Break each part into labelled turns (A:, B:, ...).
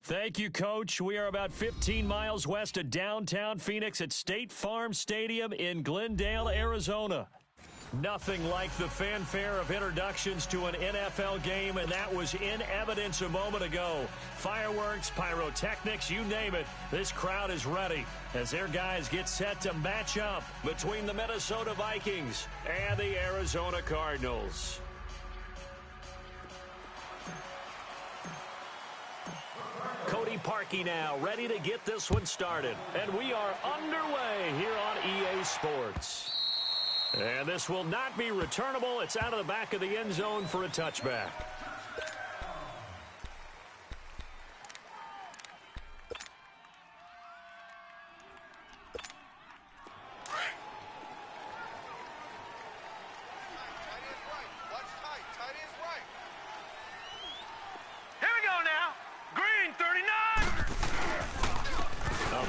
A: Thank you, Coach. We are about 15 miles west of downtown Phoenix at State Farm Stadium in Glendale, Arizona. Nothing like the fanfare of introductions to an NFL game, and that was in evidence a moment ago. Fireworks, pyrotechnics, you name it. This crowd is ready as their guys get set to match up between the Minnesota Vikings and the Arizona Cardinals. Cody Parkey now ready to get this one started. And we are underway here on EA Sports. And this will not be returnable. It's out of the back of the end zone for a touchback.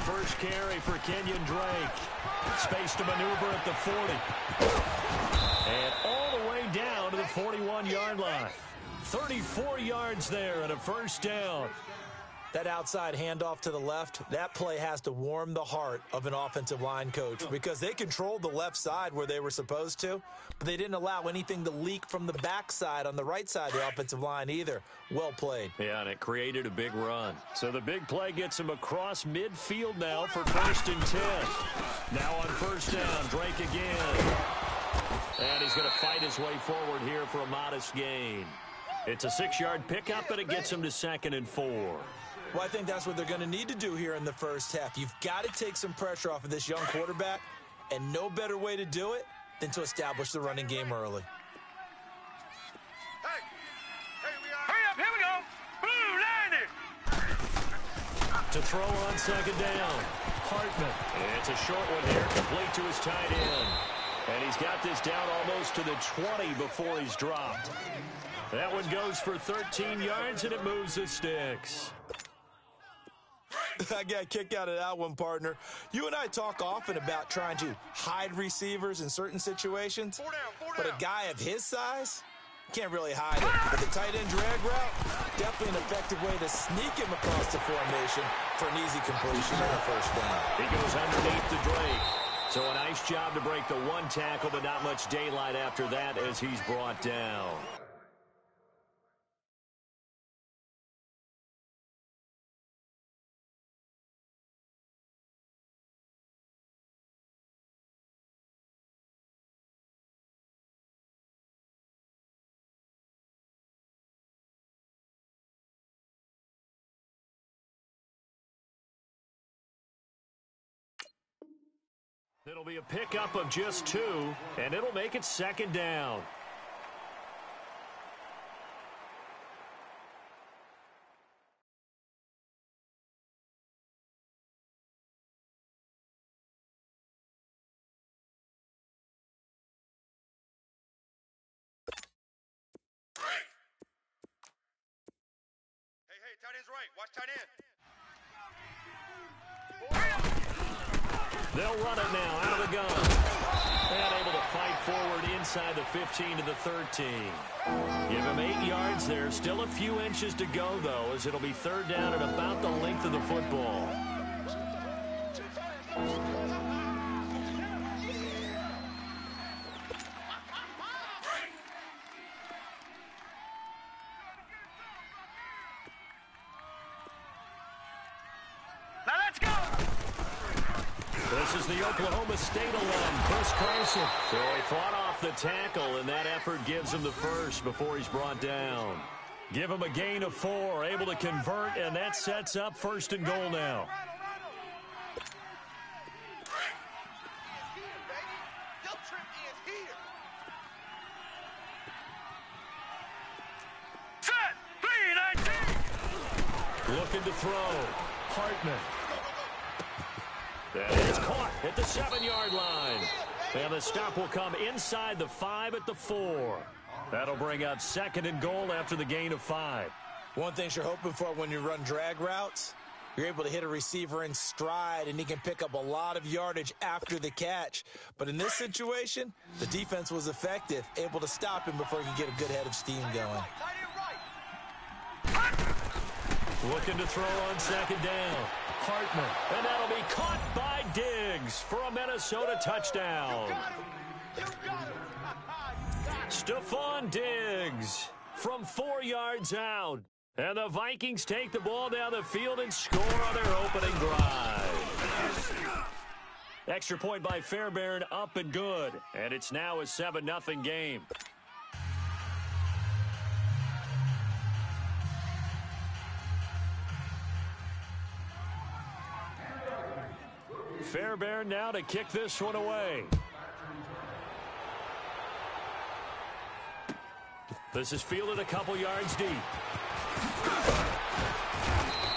A: First carry for Kenyon Drake. Space to maneuver at the 40. And all the way down to the 41-yard line. 34 yards there and a first down.
B: That outside handoff to the left, that play has to warm the heart of an offensive line coach because they controlled the left side where they were supposed to, but they didn't allow anything to leak from the backside on the right side of the offensive line either. Well played.
A: Yeah, and it created a big run. So the big play gets him across midfield now for 1st and 10. Now on first down, Drake again. And he's going to fight his way forward here for a modest gain. It's a 6-yard pickup, and it gets him to 2nd and 4.
B: Well, I think that's what they're going to need to do here in the first half. You've got to take some pressure off of this young quarterback, and no better way to do it than to establish the running game early.
C: Hey, hurry up, here we go. Blue, landing.
A: To throw on 2nd down, Hartman. It's a short one here, complete to his tight end. And he's got this down almost to the 20 before he's dropped. That one goes for 13 yards, and it moves the sticks.
B: I got a kick out of that one, partner. You and I talk often about trying to hide receivers in certain situations, but a guy of his size can't really hide it. But the tight end drag route, definitely an effective way to sneak him across the formation for an easy completion and a first down.
A: He goes underneath the Drake. So a nice job to break the one tackle, but not much daylight after that as he's brought down. It'll be a pickup of just 2, and it'll make it 2nd down.
C: Hey, tight end's right. Watch tight end.
A: They'll run it now out of the gun. And able to fight forward inside the 15 to the 13. Give him 8 yards there. Still a few inches to go, though, as it'll be 3rd down at about the length of the football.
C: Now let's go.
A: This is the Oklahoma State alum, Chris Carson. So he fought off the tackle, and that effort gives him the first before he's brought down. Give him a gain of 4, able to convert, and that sets up 1st and goal now.
C: Set, 3-19.
A: Looking to throw. Hartman. And it's caught at the 7-yard line. And the stop will come inside the 5 at the 4. That'll bring up 2nd and goal after the gain of 5.
B: One thing you're hoping for when you run drag routes, you're able to hit a receiver in stride, and he can pick up a lot of yardage after the catch. But in this situation, the defense was effective, able to stop him before he could get a good head of steam going.
A: Looking to throw on second down. Hartman. And that'll be caught by Diggs for a Minnesota touchdown. Stephon Diggs from 4 yards out. And the Vikings take the ball down the field and score on their opening drive. Extra point by Fairbairn, up and good. And it's now a 7-0 game. Fairbairn now to kick this one away. This is fielded a couple yards deep.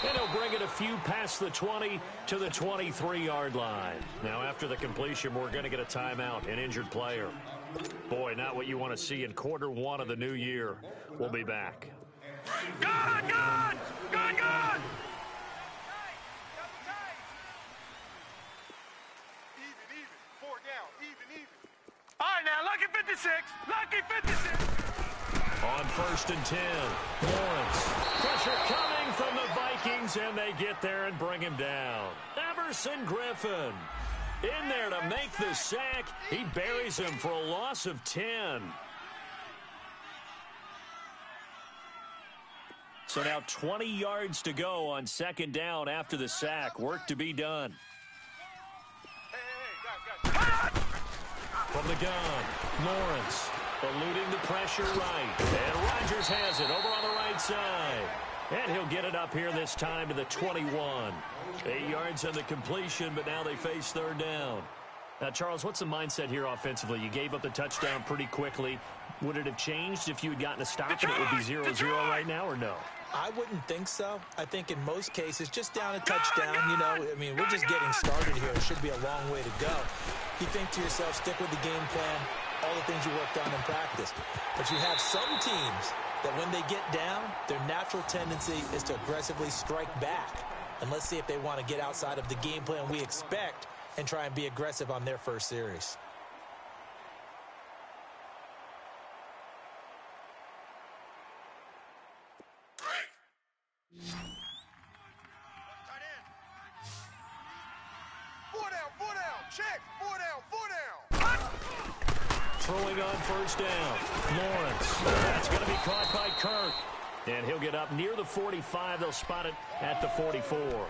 A: And he'll bring it a few past the 20 to the 23-yard line. Now, after the completion, we're going to get a timeout, an injured player. Boy, not what you want to see in quarter one of the new year. We'll be back.
C: Good, good! Good, good! Even. 4 down. Even. All right, now, lucky 56. Lucky 56.
A: On 1st and 10, Lawrence. Pressure coming from the Vikings, and they get there and bring him down. Everson Griffin in there to make the sack. He buries him for a loss of 10. So now 20 yards to go on second down after the sack. Work to be done.
C: Hey,
A: From the gun, Lawrence eluding the pressure right. And Rodgers has it over on the right side. And he'll get it up here this time to the 21. 8 yards on the completion, but now they face third down. Now, Charles, what's the mindset here offensively? You gave up the touchdown pretty quickly. Would it have changed if you had gotten a stop and it would be 0-0 right now, or no?
B: I wouldn't think so. I think in most cases, just down a touchdown, we're just getting started here. It should be a long way to go. You think to yourself, stick with the game plan, all the things you worked on in practice. But you have some teams that when they get down, their natural tendency is to aggressively strike back. And let's see if they want to get outside of the game plan we expect and try and be aggressive on their first series.
C: Check. 4 down.
A: Throwing on first down. Lawrence. That's going to be caught by Kirk. And he'll get up near the 45. They'll spot it at the 44.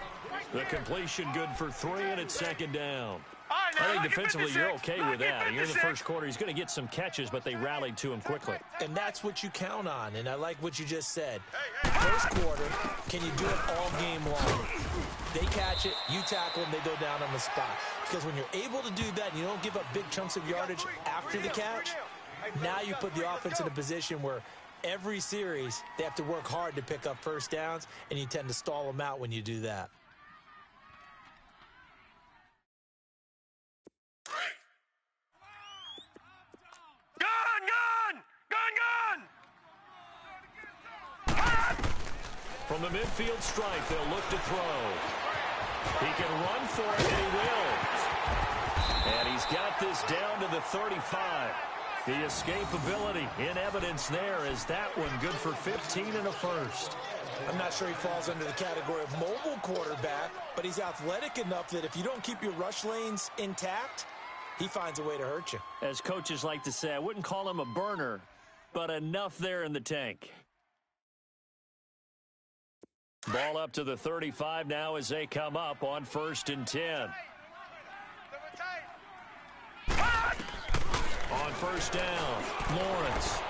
A: The completion good for 3, and it's second down. I think defensively you're okay with that. Here in the first quarter, he's going to get some catches, but they rallied to him quickly.
B: And that's what you count on, and I like what you just said. First quarter, can you do it all game long? They catch it, you tackle them, they go down on the spot. Because when you're able to do that and you don't give up big chunks of yardage after the catch, now you put the offense in a position where every series they have to work hard to pick up first downs, and you tend to stall them out when you do that.
A: From the midfield stripe, they'll look to throw. He can run for it, and he will. And he's got this down to the 35. The escapability in evidence there is that one good for 15 and a first.
B: I'm not sure he falls under the category of mobile quarterback, but he's athletic enough that if you don't keep your rush lanes intact, he finds a way to hurt you.
A: As coaches like to say, I wouldn't call him a burner, but enough there in the tank. Ball up to the 35 now as they come up on 1st and 10. On first down, Lawrence.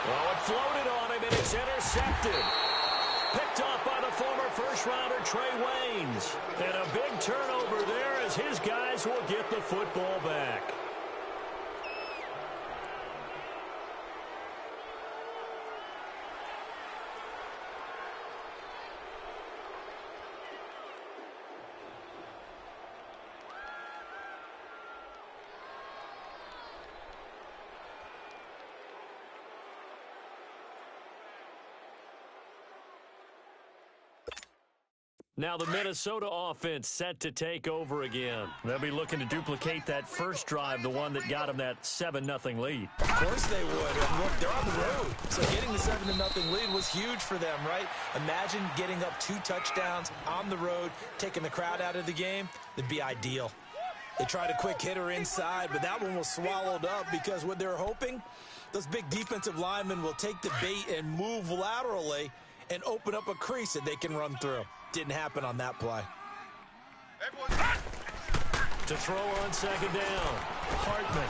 A: Well, it floated on him, and it's intercepted. Picked off by the former first-rounder Trey Waynes. And a big turnover there as his guys will get the football back. Now the Minnesota offense set to take over again. They'll be looking to duplicate that first drive, the one that got them that 7-0 lead.
B: Of course they would. And look, they're on the road. So getting the 7-0 lead was huge for them, right? Imagine getting up 2 touchdowns on the road, taking the crowd out of the game. It'd be ideal. They tried a quick hitter inside, but that one was swallowed up because what they're hoping, those big defensive linemen will take the bait and move laterally and open up a crease that they can run through. Didn't happen on that play.
A: To throw on second down, Hartman.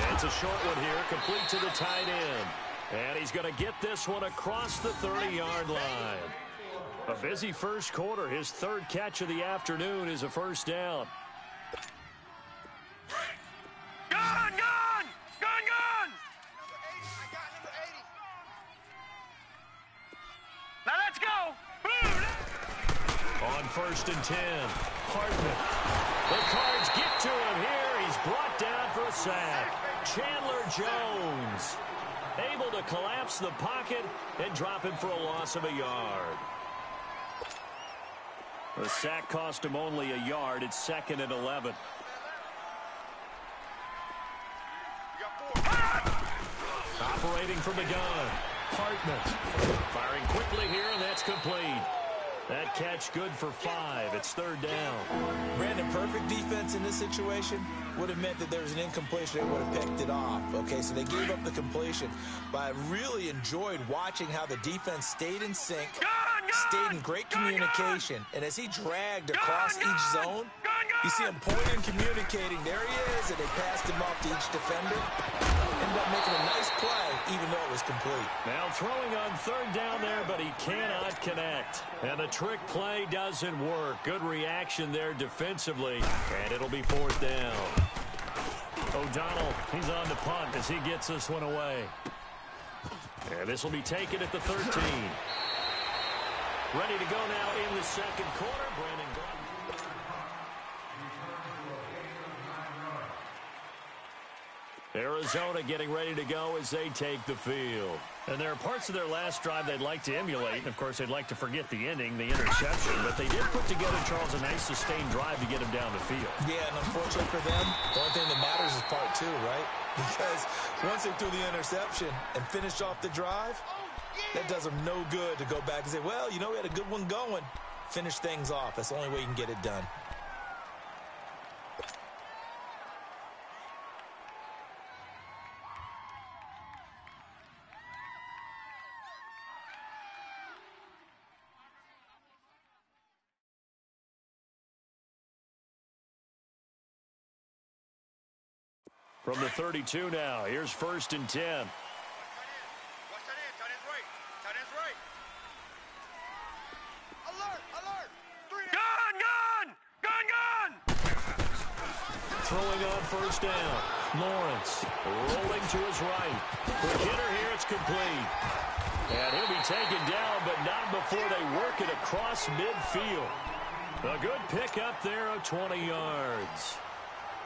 A: And it's a short one here, complete to the tight end. And he's going to get this one across the 30-yard line. A busy first quarter. His third catch of the afternoon is a first down.
C: Gun! Gun! Gun! Gun! Now let's go!
A: On 1st and 10, Hartman. The Cards get to him here. He's brought down for a sack. Chandler Jones able to collapse the pocket and drop him for a loss of a yard. The sack cost him only a yard. It's 2nd and 11. Operating from the gun, Hartman. Firing quickly here, and that's complete. That catch good for 5. It's 3rd down.
B: Brandon, perfect defense in this situation would have meant that there was an incompletion. They would have picked it off. Okay, so they gave up the completion. But I really enjoyed watching how the defense stayed in sync, stayed in great communication. And as he dragged across each zone, you see him pointing and communicating. There he is, and they passed him off to each defender. Ended up making a nice play, even though it was complete.
A: Now throwing on 3rd down there, but he cannot connect. And the trick play doesn't work. Good reaction there defensively, and it'll be 4th down. O'Donnell, he's on to punt as he gets this one away. And this will be taken at the 13. Ready to go now in the second quarter. Brandon Gordon. Arizona getting ready to go as they take the field. And there are parts of their last drive they'd like to emulate. And, of course, they'd like to forget the ending, the interception. But they did put together, Charles, a nice sustained drive to get him down the field.
B: Yeah, and unfortunately for them, the only thing that matters is part 2, right? Because once they threw the interception and finished off the drive, that does them no good to go back and say, well, you know, we had a good one going. Finish things off. That's the only way you can get it done.
A: From the 32 now, here's 1st and 10.
C: Watch that in. Tight end's right. Tight end's right. Alert! Alert! Gun! Gun! Gun! Gun!
A: Throwing on 1st down. Lawrence rolling to his right. The hitter here, it's complete. And he'll be taken down, but not before they work it across midfield. A good pickup there of 20 yards.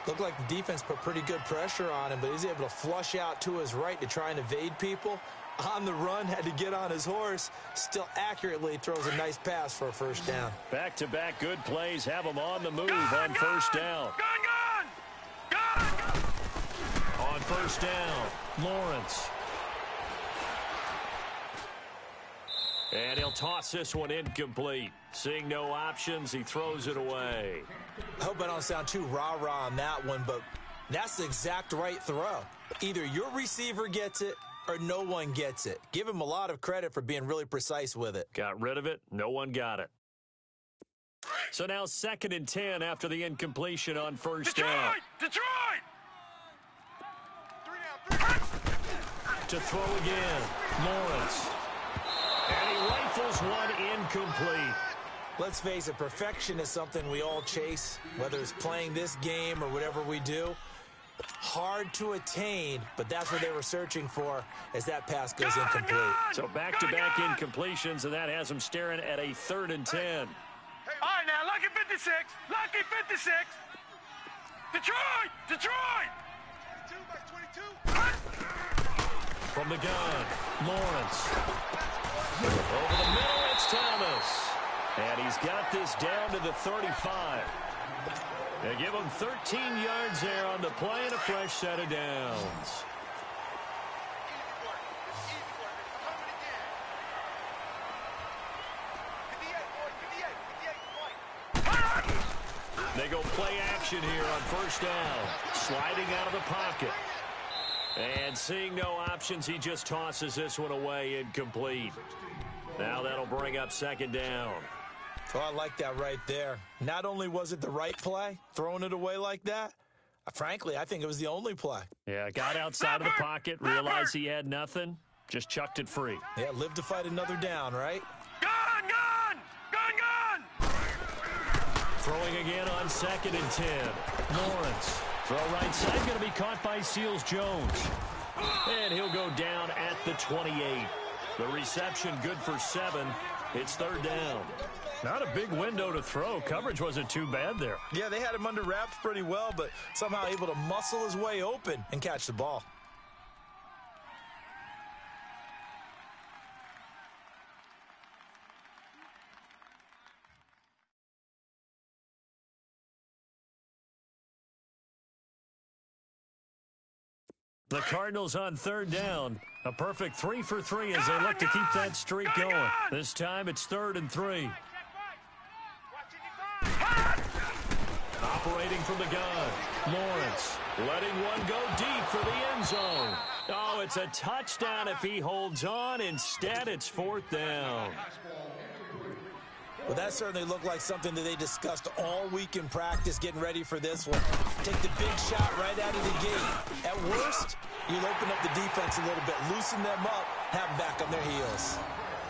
B: Looked like the defense put pretty good pressure on him, but he's able to flush out to his right to try and evade people. On the run, had to get on his horse. Still accurately throws a nice pass for a 1st down.
A: Back-to-back good plays have him on the move on 1st down.
C: Gun! Gun! Gun!
A: On 1st down, Lawrence. And he'll toss this one incomplete. Seeing no options, he throws it away.
B: I hope I don't sound too rah-rah on that one, but that's the exact right throw. Either your receiver gets it or no one gets it. Give him a lot of credit for being really precise with it.
A: Got rid of it. No one got it. So now 2nd and 10 after the incompletion on 1st down.
C: Detroit! 3 down.
A: To throw again, Lawrence. And he rifles one incomplete.
B: Let's face it, perfection is something we all chase, whether it's playing this game or whatever we do. Hard to attain, but that's what they were searching for as that pass goes incomplete.
A: So back-to-back incompletions, and that has them staring at a 3rd and 10.
C: All right, now, lucky 56. Lucky 56. Detroit! Detroit! 22 by 22.
A: From the gun, Lawrence. Over the middle, it's Thomas. And he's got this down to the 35. They give him 13 yards there on the play and a fresh set of downs. They go play action here on first down. Sliding out of the pocket. And seeing no options, he just tosses this one away incomplete. Now that'll bring up second down.
B: Oh, I like that right there. Not only was it the right play, throwing it away like that, frankly, I think it was the only play.
A: Yeah, got outside of the pocket, realized he had nothing, just chucked it free.
B: Yeah, live to fight another down, right?
C: Gun, gun! Gun, gun!
A: Throwing again on 2nd and 10. Lawrence. Throw right side, going to be caught by Seals-Jones. And he'll go down at the 28. The reception good for 7. It's third down. Not a big window to throw. Coverage wasn't too bad there.
B: Yeah, they had him under wraps pretty well, but somehow able to muscle his way open and catch the ball.
A: The Cardinals on third down. A perfect 3 for 3 as they look to keep that streak going. This time it's 3rd and 3. Operating from the gun. Lawrence letting one go deep for the end zone. Oh, it's a touchdown if he holds on. Instead, it's 4th down.
B: Well, that certainly looked like something that they discussed all week in practice, getting ready for this one. Take the big shot right out of the gate. At worst, you'll open up the defense a little bit, loosen them up, have them back on their heels.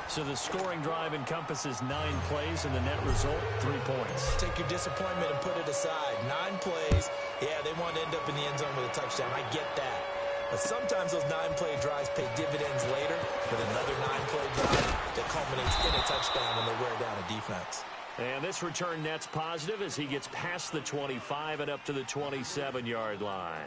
A: So the scoring drive encompasses 9 plays, and the net result, 3 points.
B: Take your disappointment and put it aside. 9 plays. Yeah, they want to end up in the end zone with a touchdown. I get that. But sometimes those 9-play drives pay dividends later with another 9-play drive that culminates in a touchdown when they wear down a defense.
A: And this return net's positive as he gets past the 25 and up to the 27-yard line.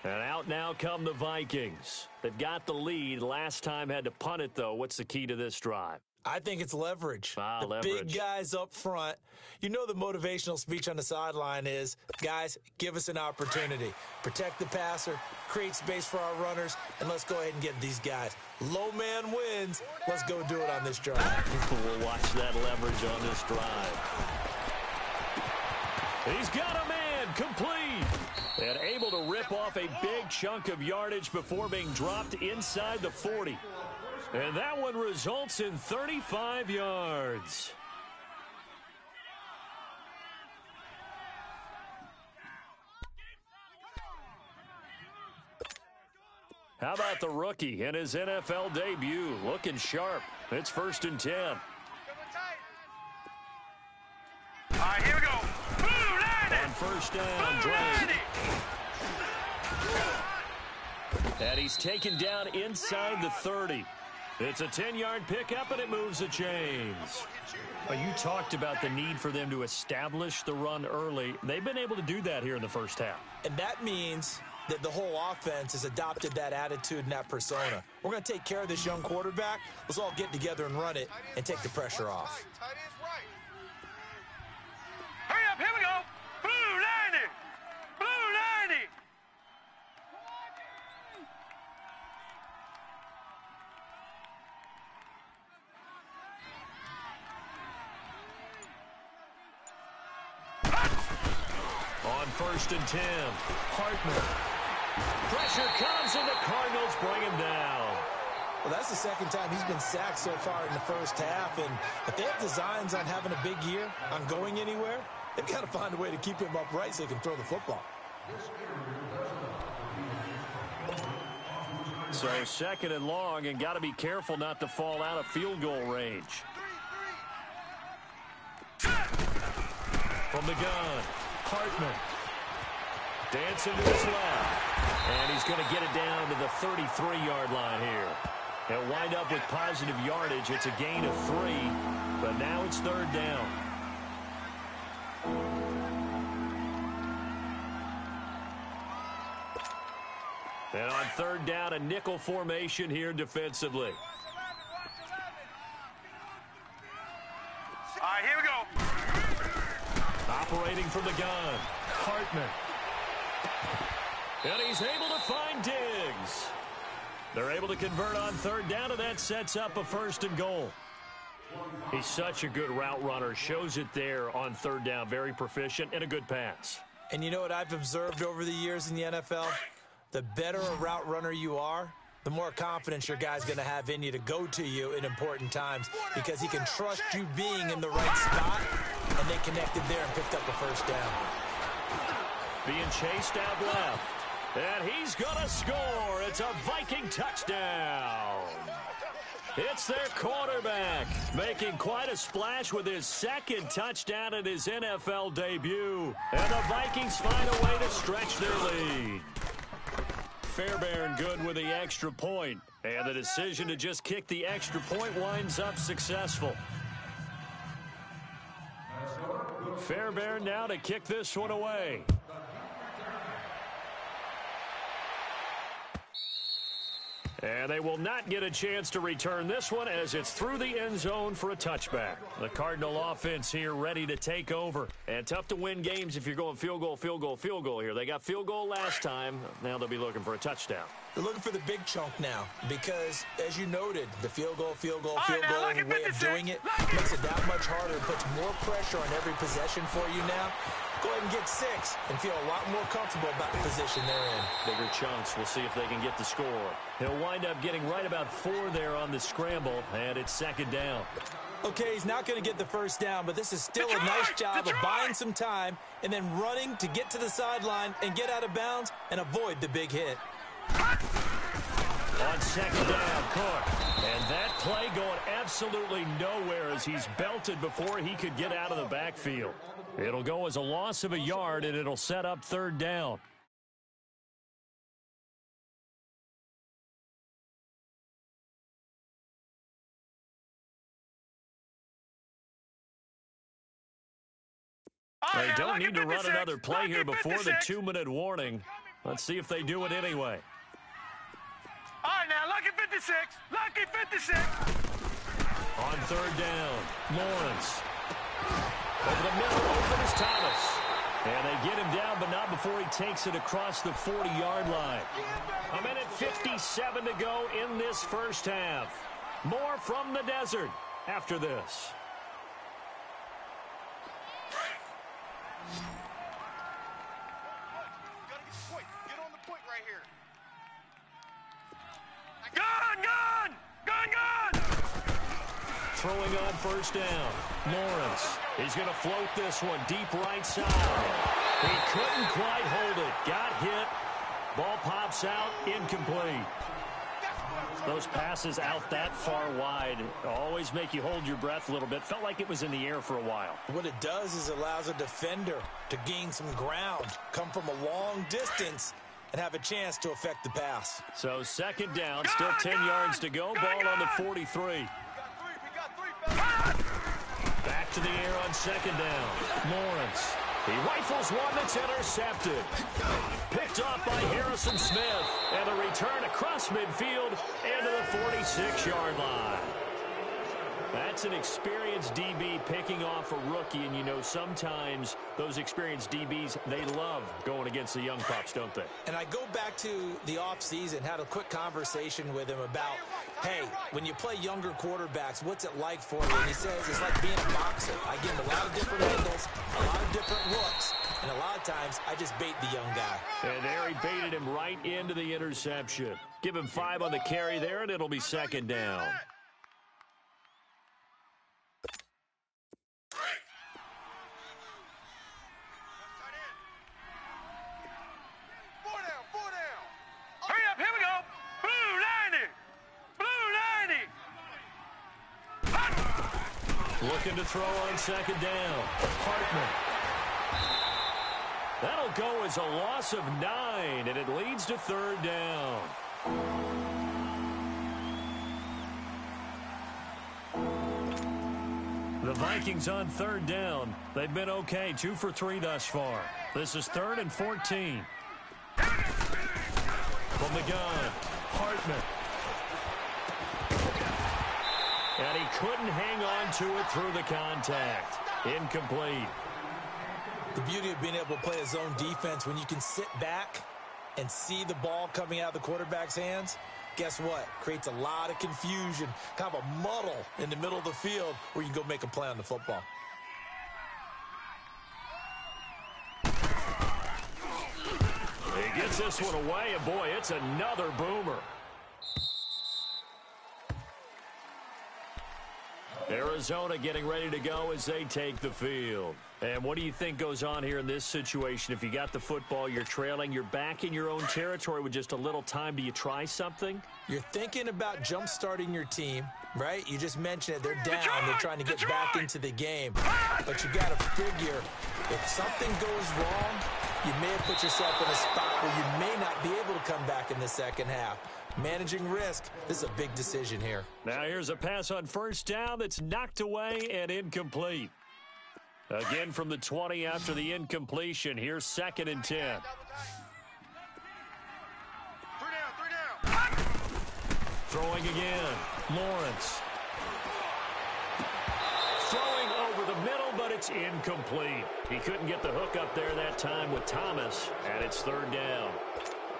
A: And out now come the Vikings. They've got the lead. Last time had to punt it, though. What's the key to this drive?
B: I think it's leverage. The
A: leverage.
B: Big guys up front. You know the motivational speech on the sideline is, guys, give us an opportunity. Protect the passer, create space for our runners, and let's go ahead and get these guys. Low man wins. Let's go do it on this drive.
A: We'll watch that leverage on this drive. He's got a man complete. And able to rip off a big chunk of yardage before being dropped inside the 40. And that one results in 35 yards. How about the rookie in his NFL debut? Looking sharp. It's 1st and 10.
C: All right, here we go.
A: On first down, Drake. And he's taken down inside the 30. It's a 10-yard pickup, and it moves the chains. Well, you talked about the need for them to establish the run early. They've been able to do that here in the first half.
B: And that means that the whole offense has adopted that attitude and that persona. We're going to take care of this young quarterback. Let's all get together and run it and take the pressure off.
C: Hurry up, here we go. Blue 90. Blue 90.
A: On 1st and 10, Hartman. Pressure comes, and the Cardinals bring him down.
B: Well, that's the second time he's been sacked so far in the first half, and if they have designs on having a big year, on going anywhere, they've got to find a way to keep him upright so he can throw the football.
A: So 2nd and long, and got to be careful not to fall out of field goal range. From the gun, Hartman. Dancing to his left. And he's going to get it down to the 33-yard line here. He'll wind up with positive yardage. It's a gain of 3, but now it's 3rd down. And on 3rd down, a nickel formation here defensively.
C: All right, here we go.
A: Operating from the gun, Hartman. And he's able to find Diggs. They're able to convert on third down, and that sets up a 1st and goal. He's such a good route runner. Shows it there on third down. Very proficient and a good pass.
B: And you know what I've observed over the years in the NFL? The better a route runner you are, the more confidence your guy's going to have in you to go to you in important times because he can trust you being in the right spot, and they connected there and picked up a 1st down.
A: Being chased out left. And he's going to score. It's a Viking touchdown. It's their quarterback making quite a splash with his 2nd touchdown in his NFL debut. And the Vikings find a way to stretch their lead. Fairbairn good with the extra point. And the decision to just kick the extra point winds up successful. Fairbairn now to kick this one away. And they will not get a chance to return this one as it's through the end zone for a touchback. The Cardinal offense here ready to take over. And tough to win games if you're going field goal, field goal, field goal here. They got field goal last time. Now they'll be looking for a touchdown.
B: They're looking for the big chunk now because, as you noted, the field goal, way of doing it makes it that much harder. It puts more pressure on every possession for you now. Go ahead and get 6 and feel a lot more comfortable about the position they're in.
A: Bigger chunks. We'll see if they can get the score. He'll wind up getting right about 4 there on the scramble, and it's 2nd down.
B: Okay, he's not going to get the 1st down, but this is still a nice job of buying some time and then running to get to the sideline and get out of bounds and avoid the big hit.
A: On 2nd down, Cook. And that play going absolutely nowhere as he's belted before he could get out of the backfield. It'll go as a loss of a yard, and it'll set up 3rd down. They don't need to run another play here before the 2-minute warning. Let's see if they do it anyway.
C: All right, now, lucky 56. Lucky 56.
A: On 3rd down, Lawrence. Over the middle, open is Thomas. And they get him down, but not before he takes it across the 40-yard line. 1:57 to go in this first half. More from the desert after this.
C: Get on the point right here. Gun!
A: Throwing on 1st down. Lawrence. He's going to float this one deep right side. He couldn't quite hold it. Got hit. Ball pops out. Incomplete. Those passes out that far wide always make you hold your breath a little bit. Felt like it was in the air for a while.
B: What it does is it allows a defender to gain some ground, come from a long distance, and have a chance to affect the pass.
A: So 2nd down, still 10 yards to go. Ball on the 43. Back to the air on 2nd down. Lawrence. He rifles one that's intercepted. Picked off by Harrison Smith. And a return across midfield into the 46-yard line. That's an experienced DB picking off a rookie, and you know sometimes those experienced DBs, they love going against the young pups, don't they?
B: And I go back to the offseason, had a quick conversation with him about, hey, when you play younger quarterbacks, what's it like for you? And he says it's like being a boxer. I give him a lot of different angles, a lot of different looks, and a lot of times I just bait the young guy.
A: And there he baited him right into the interception. Give him 5 on the carry there, and it'll be 2nd down. Looking to throw on 2nd down. Hartman. That'll go as a loss of 9, and it leads to 3rd down. The Vikings on 3rd down. They've been okay, 2 for 3 thus far. This is 3rd and 14. From the gun, Hartman. And he couldn't hang on to it through the contact. Incomplete.
B: The beauty of being able to play a zone defense when you can sit back and see the ball coming out of the quarterback's hands, guess what? Creates a lot of confusion, kind of a muddle in the middle of the field where you can go make a play on the football.
A: He gets this one away, and boy, it's another boomer. Arizona getting ready to go as they take the field. And what do you think goes on here in this situation? If you got the football, you're trailing, you're back in your own territory with just a little time. Do you try something?
B: You're thinking about jump-starting your team, right? You just mentioned it. They're down. They're trying to get back into the game. But you got to figure, if something goes wrong, you may have put yourself in a spot where you may not be able to come back in the second half. Managing risk, this is a big decision here.
A: Now here's a pass on first down that's knocked away and incomplete. Again from the 20 after the incompletion. Here's 2nd and 10.
C: 3 down.
A: Throwing again. Lawrence. Throwing over the middle, but it's incomplete. He couldn't get the hook up there that time with Thomas, and it's 3rd down.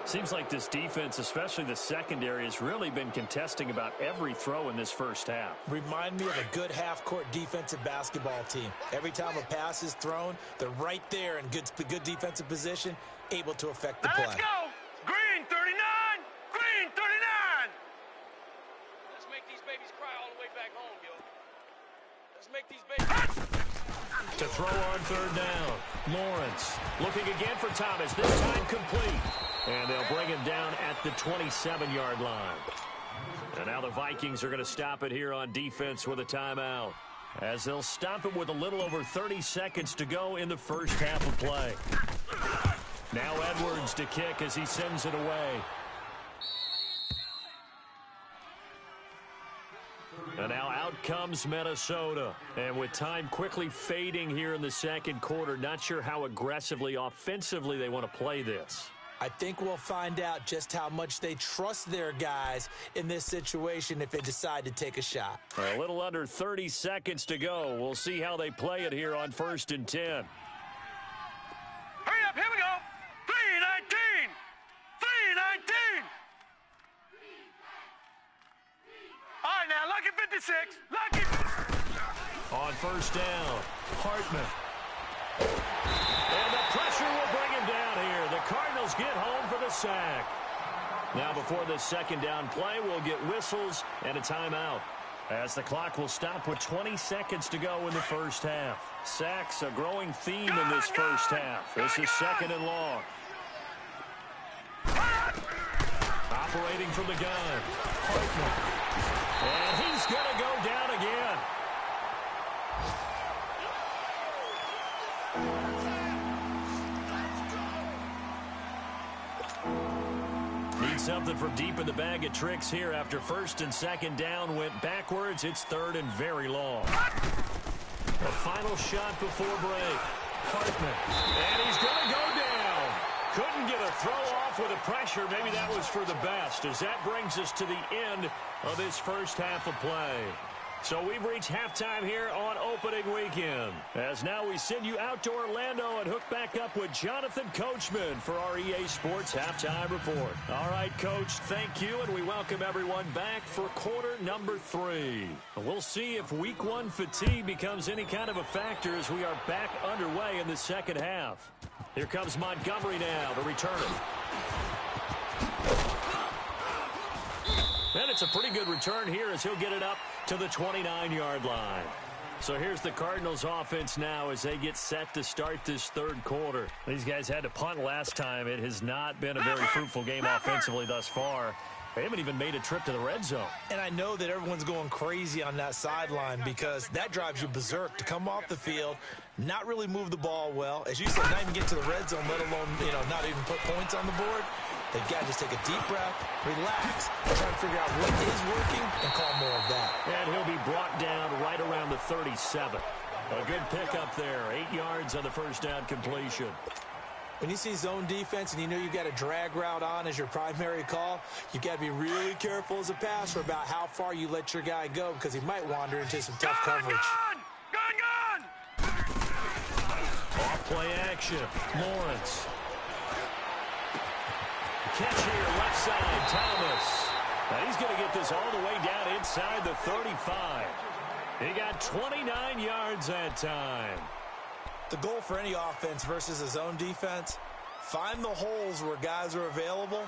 A: Seems like this defense, especially the secondary, has really been contesting about every throw in this first half.
B: Remind me of a good half-court defensive basketball team. Every time a pass is thrown, they're right there in good defensive position, able to affect the play.
C: Let's go. Green 39. Green 39.
D: Let's make these babies cry all the way back home, yo. Let's make these babies...
A: To throw on 3rd down. Lawrence looking again for Thomas. This time complete. And they'll bring him down at the 27-yard line. And now the Vikings are going to stop it here on defense with a timeout, as they'll stop it with a little over 30 seconds to go in the first half of play. Now Edwards to kick as he sends it away. And now out comes Minnesota. And with time quickly fading here in the second quarter, not sure how aggressively, offensively they want to play this.
B: I think we'll find out just how much they trust their guys in this situation if they decide to take a shot.
A: A little under 30 seconds to go. We'll see how they play it here on 1st and 10.
C: Hurry up, here we go. 3:19. 3:19. All right, now, lucky 56. Lucky.
A: On 1st down, Hartman. And the pressure will bring him down here. The Cardinals get home for the sack. Now before this 2nd down play, we'll get whistles and a timeout, as the clock will stop with 20 seconds to go in the first half. Sacks a growing theme in this first half. This is 2nd and long. Operating from the gun, Hartman. And he's going to go down again. Need something from deep in the bag of tricks here after 1st and 2nd down went backwards. It's 3rd and very long. The final shot before break. Hartman. And he's going to go down. Couldn't get a throw off with the pressure. Maybe that was for the best, as that brings us to the end of this first half of play. So we've reached halftime here on opening weekend, as now we send you out to Orlando and hook back up with Jonathan Coachman for our EA Sports Halftime Report. All right, Coach, thank you, and we welcome everyone back for quarter number 3. We'll see if week 1 fatigue becomes any kind of a factor as we are back underway in the second half. Here comes Montgomery now, the returner. And it's a pretty good return here as he'll get it up to the 29-yard line. So here's the Cardinals offense now as they get set to start this 3rd quarter. These guys had to punt last time. It has not been a very fruitful game offensively thus far. They haven't even made a trip to the red zone.
B: And I know that everyone's going crazy on that sideline because that drives you berserk to come off the field, not really move the ball well. As you said, not even get to the red zone, let alone, not even put points on the board. They've got to just take a deep breath, relax, and try to figure out what is working and call more of that.
A: And he'll be brought down right around the 37. A good pickup there, 8 yards on the first down completion.
B: When you see zone defense and you know you've got a drag route on as your primary call, you've got to be really careful as a passer about how far you let your guy go because he might wander into some tough coverage.
C: Gun!
A: Off Play action. Lawrence. Catch here, left side, Thomas. Now he's going to get this all the way down inside the 35. He got 29 yards that time.
B: The goal for any offense versus a zone defense, find the holes where guys are available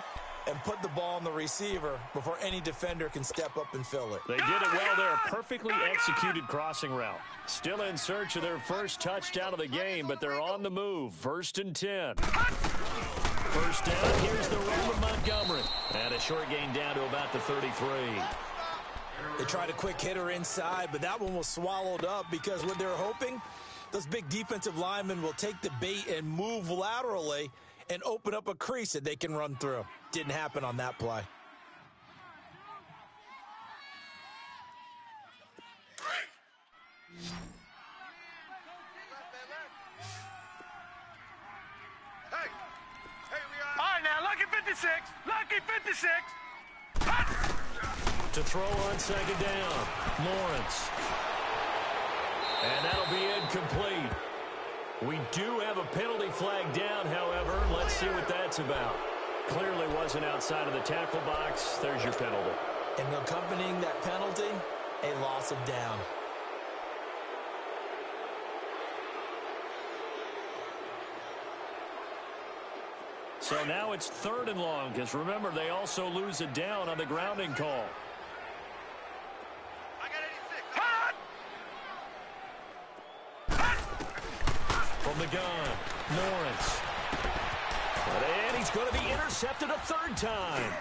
B: and put the ball on the receiver before any defender can step up and fill it.
A: They did it well there. Perfectly executed crossing route. Still in search of their first touchdown of the game, but they're on the move. 1st and 10. First down, here's the Roman Montgomery. And a short gain down to about the 33.
B: They tried a quick hitter inside, but that one was swallowed up because what they're hoping, those big defensive linemen will take the bait and move laterally and open up a crease that they can run through. Didn't happen on that play.
C: All right, now, lucky 56. Lucky 56.
A: To throw on 2nd down, Lawrence. And that'll be incomplete. We do have a penalty flag down, however. Let's see what that's about. Clearly wasn't outside of the tackle box. There's your penalty.
B: And accompanying that penalty, a loss of down.
A: So now it's 3rd and long, because remember, they also lose a down on the grounding call.
C: I got 86.
A: From the gun, Lawrence. And he's going to be intercepted a 3rd time.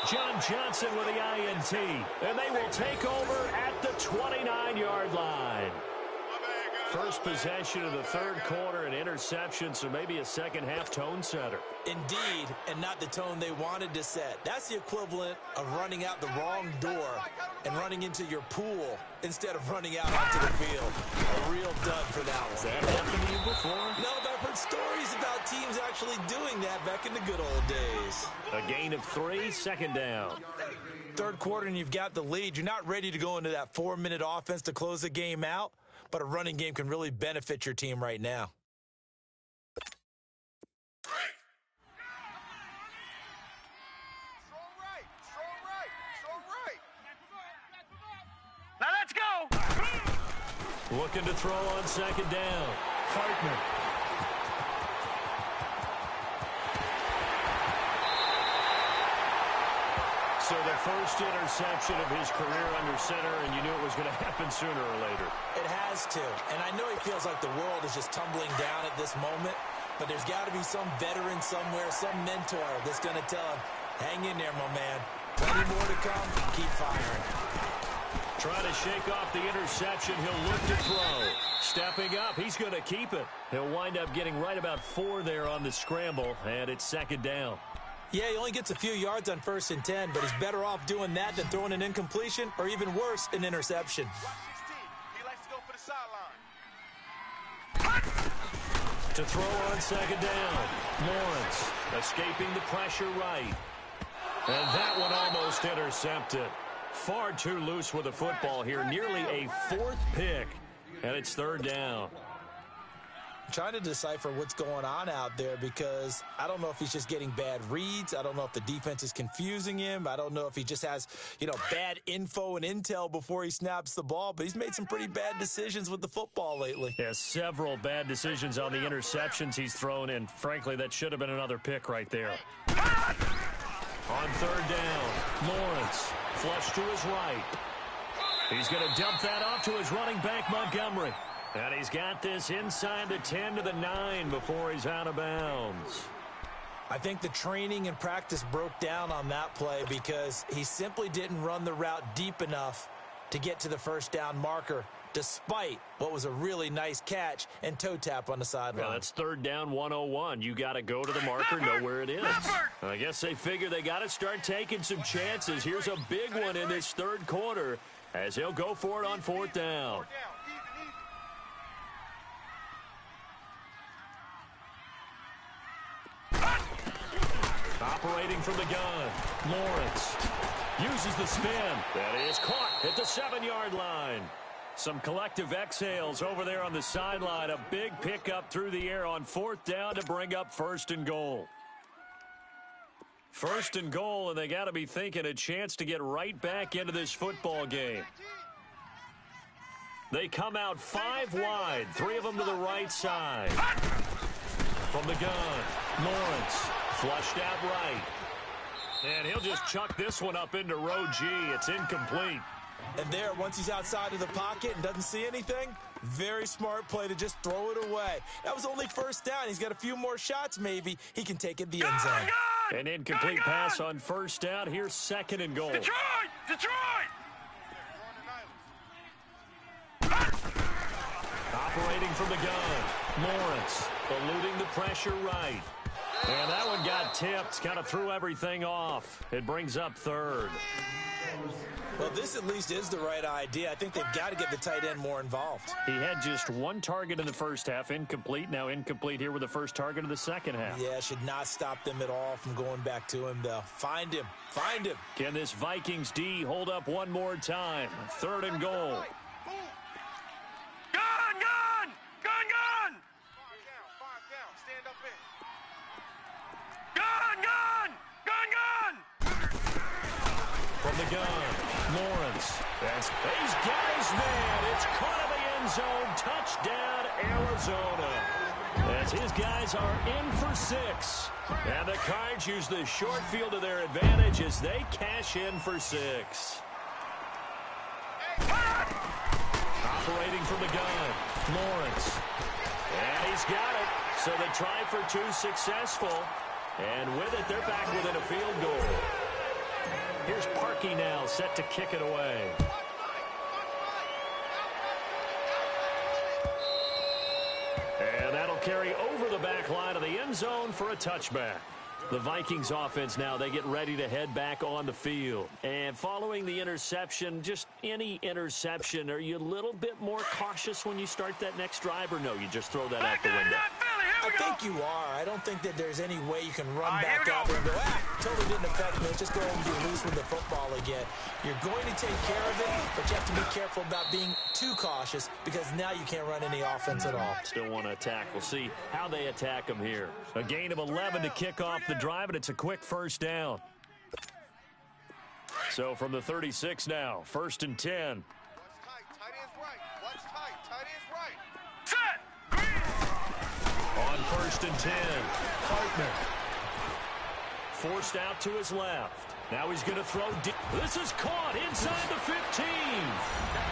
A: John Johnson with the INT. And they will take over at the 29-yard line. First possession of the 3rd quarter, an interception, so maybe a second-half tone setter.
B: Indeed, and not the tone they wanted to set. That's the equivalent of running out the wrong door and running into your pool instead of running out onto the field. A real dud for that one.
A: Has that happened to you before?
B: No, but I've heard stories about teams actually doing that back in the good old days.
A: A gain of 3, 2nd down.
B: 3rd quarter and you've got the lead. You're not ready to go into that 4-minute offense to close the game out, but a running game can really benefit your team right now.
C: Now let's go.
A: Looking to throw on 2nd down. Hartman. So the first interception of his career under center, and you knew it was going to happen sooner or later.
B: It has to. And I know he feels like the world is just tumbling down at this moment, but there's got to be some veteran somewhere, some mentor that's going to tell him, hang in there, my man. Plenty more to come. Keep firing.
A: Trying to shake off the interception. He'll look to throw. Stepping up. He's going to keep it. He'll wind up getting right about 4 there on the scramble, and it's 2nd down.
B: Yeah, he only gets a few yards on 1st and 10, but he's better off doing that than throwing an incompletion or even worse, an interception.
C: He likes to go for the sideline.
A: To throw on 2nd down. Lawrence escaping the pressure right. And that one almost intercepted. Far too loose with the football here. Nearly a 4th pick. And it's 3rd down.
B: I'm trying to decipher what's going on out there because I don't know if he's just getting bad reads. I don't know if the defense is confusing him. I don't know if he just has, bad info and intel before he snaps the ball. But he's made some pretty bad decisions with the football lately.
A: Yeah, several bad decisions on the interceptions he's thrown in. Frankly, that should have been another pick right there. On 3rd down, Lawrence flush to his right. He's going to dump that off to his running back, Montgomery. And he's got this inside the 10 to the 9 before he's out of bounds.
B: I think the training and practice broke down on that play because he simply didn't run the route deep enough to get to the 1st down marker, despite what was a really nice catch and toe tap on the sideline.
A: Yeah, that's 3rd down 101. You got to go to the marker, know where it is. I guess they figure they got to start taking some chances. Here's a big one in this 3rd quarter as he'll go for it on 4th down. Operating from the gun, Lawrence uses the spin. That is caught at the 7-yard line. Some collective exhales over there on the sideline. A big pickup through the air on 4th down to bring up 1st and goal. 1st and goal, and they got to be thinking a chance to get right back into this football game. They come out 5 wide, 3 of them to the right side. From the gun, Lawrence, flushed out right. And he'll just chuck this one up into row G. It's incomplete.
B: And there, once he's outside of the pocket and doesn't see anything, very smart play to just throw it away. That was only 1st down. He's got a few more shots, maybe. He can take it the end zone.
A: An incomplete pass on 1st down. Here's 2nd and goal.
C: Detroit! Detroit!
A: Operating from the gun, Lawrence eluding the pressure right. And that one got tipped, kind of threw everything off. It brings up 3rd.
B: Well, this at least is the right idea. I think they've got to get the tight end more involved.
A: He had just 1 target in the first half, incomplete. Now incomplete here with the first target of the second half.
B: Yeah, should not stop them at all from going back to him, though. Find him. Find him.
A: Can this Vikings D hold up one more time? 3rd and goal.
C: Gun! Gun! Gun! Gun! 5 down. Stand up in. Gun! Gun! Gun! Gun!
A: From the gun, Lawrence. He's got his man. It's caught in the end zone. Touchdown, Arizona. As his guys are in for 6. And the Cards use the short field to their advantage as they cash in for 6. Operating from the gun, Lawrence. And he's got it. So the try for 2 successful. And with it, they're back within a field goal. Here's Parkey now, set to kick it away. And that'll carry over the back line of the end zone for a touchback. The Vikings offense now, they get ready to head back on the field. And following the interception, just any interception, are you a little bit more cautious when you start that next drive, or no, you just throw that out the window?
B: I think you are. I don't think that there's any way you can run back out there and go, totally didn't affect me. Just go and be loose with the football again. You're going to take care of it, but you have to be careful about being too cautious because now you can't run any offense at all.
A: Still want to attack. We'll see how they attack them here. A gain of 11 to kick off the drive, and it's a quick 1st down. So from the 36 now, 1st and 10.
C: Tight end's right. What's tight? Tight end's right.
A: On 1st and 10, Partner. Forced out to his left. Now he's going to throw deep. This is caught inside the 15.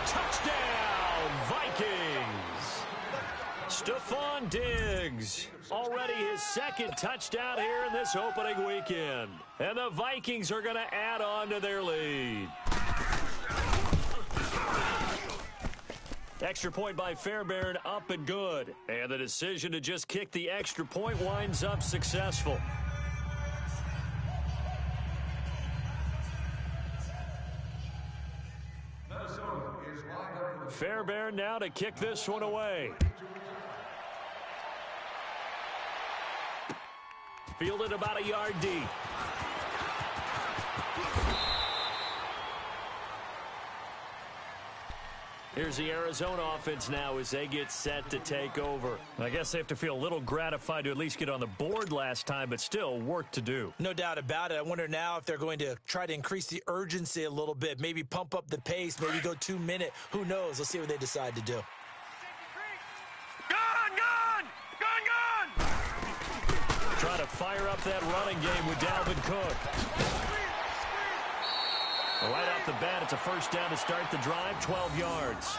A: Touchdown, Vikings. Stephon Diggs. Already his 2nd touchdown here in this opening weekend. And the Vikings are going to add on to their lead. Extra point by Fairbairn, up and good. And the decision to just kick the extra point winds up successful. Fairbairn now to kick this one away. Fielded about a yard deep. Here's the Arizona offense now as they get set to take over. I guess they have to feel a little gratified to at least get on the board last time, but still work to do.
B: No doubt about it. I wonder now if they're going to try to increase the urgency a little bit, maybe pump up the pace, maybe go 2-minute. Who knows? Let's see what they decide to do.
C: Gun! Gun! Gun! Gun!
A: Trying to fire up that running game with Dalvin Cook. Right off the bat, it's a 1st down to start the drive, 12 yards.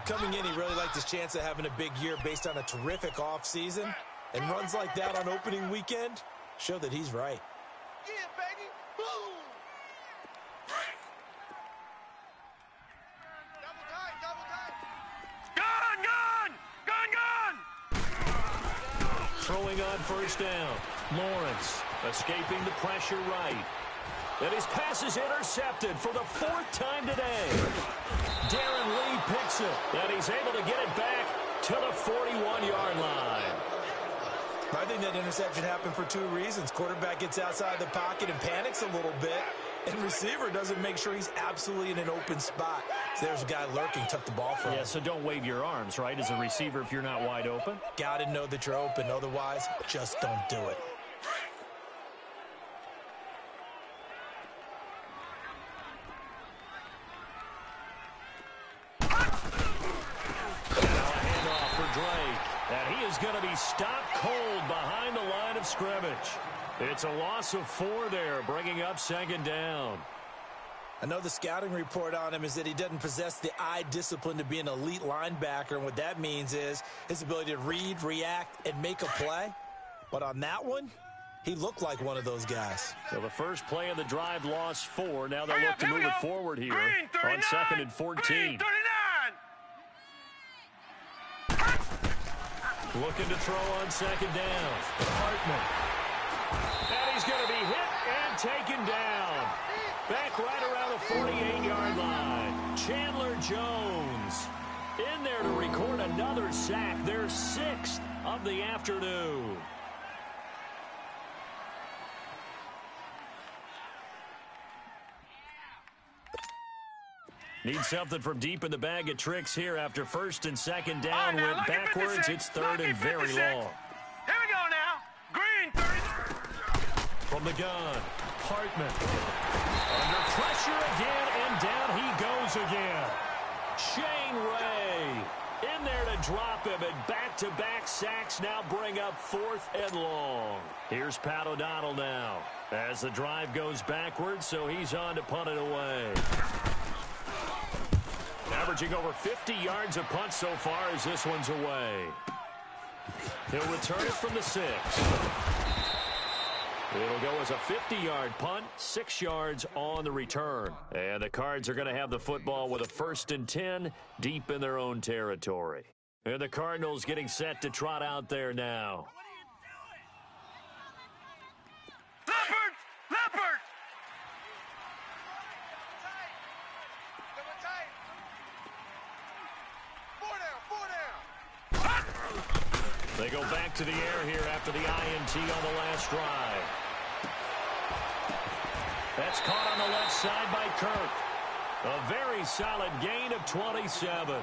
B: Coming in, he really liked his chance of having a big year based on a terrific offseason. And runs like that on opening weekend show that he's right.
C: Yeah, baby! Boom! Double tight! Gun! Gun! Gun! Gun!
A: Throwing on 1st down. Lawrence escaping the pressure right. And his pass is intercepted for the 4th time today. Darren Lee picks it, and he's able to get it back to the 41-yard line.
B: I think that interception happened for 2 reasons. Quarterback gets outside the pocket and panics a little bit, And receiver doesn't make sure he's absolutely in an open spot. So there's a guy lurking, took the ball from him.
A: Yeah, so don't wave your arms, right, as a receiver if you're not wide open.
B: Got to know that you're open. Otherwise, just don't do it.
A: And he is going to be stopped cold behind the line of scrimmage. It's a loss of 4 there, bringing up 2nd down.
B: I know the scouting report on him is that he doesn't possess the eye discipline to be an elite linebacker, and what that means is his ability to read, react, and make a play. But on that one, he looked like one of those guys.
A: So the first play of the drive lost 4. Now they look to move it forward here on 2nd and 14. Looking to throw on 2nd down. Hartman. And he's going to be hit and taken down. Back right around the 48-yard line. Chandler Jones in there to record another sack. Their 6th of the afternoon. Need something from deep in the bag of tricks here after 1st and 2nd down. Went backwards. It's 3rd and very long.
C: Here we go now. Green 30.
A: From the gun, Hartman. Under pressure again, and down he goes again. Shane Ray in there to drop him, and back-to-back sacks now bring up 4th and long. Here's Pat O'Donnell now as the drive goes backwards, so he's on to punt it away. Averaging over 50 yards a punt so far as this one's away. He'll return it from the 6. It'll go as a 50-yard punt, 6 yards on the return. And the Cards are going to have the football with a 1st and 10 deep in their own territory. And the Cardinals getting set to trot out there now.
C: Leopard! Leopard!
A: They go back to the air here after the INT on the last drive. That's caught on the left side by Kirk. A very solid gain of 27.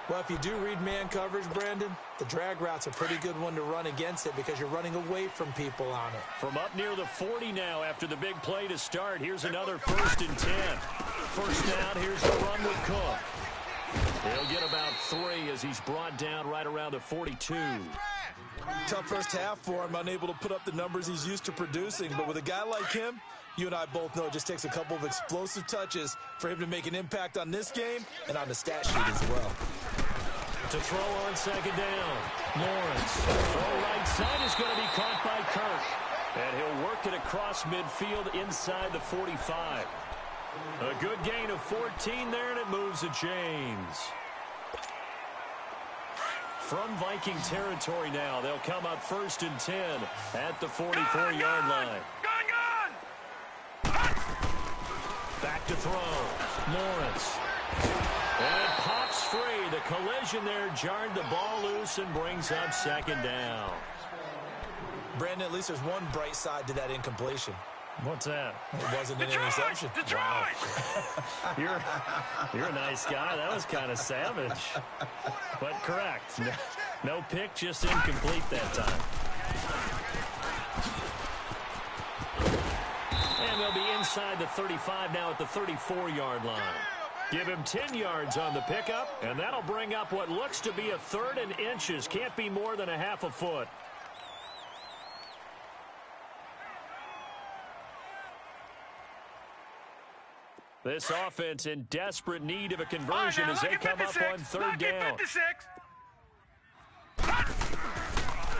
B: Well, if you do read man coverage, Brandon, the drag route's a pretty good one to run against it because you're running away from people on it.
A: From up near the 40 now after the big play to start. Here's another 1st and 10. First down, here's the run with Cook. He'll get about 3 as he's brought down right around the 42.
B: Tough first half for him, unable to put up the numbers he's used to producing. But with a guy like him, you and I both know it just takes a couple of explosive touches for him to make an impact on this game and on the stat sheet as well.
A: To throw on 2nd down, Lawrence. Throw right side is going to be caught by Kirk. And he'll work it across midfield inside the 45. A good gain of 14 there, and it moves the chains. From Viking territory now, they'll come up 1st and 10 at the 44-yard line. Back to throw. Lawrence. And it pops free. The collision there jarred the ball loose and brings up 2nd down.
B: Brandon, at least there's one bright side to that incompletion.
A: What's that?
B: It wasn't an interception.
A: Wow. You're a nice guy. That was kind of savage. But correct. No pick, just incomplete that time. And they'll be inside the 35 now at the 34-yard line. Give him 10 yards on the pickup, and that'll bring up what looks to be a 3rd and inches. Can't be more than a half a foot. This offense in desperate need of a conversion as they come up on 3rd down.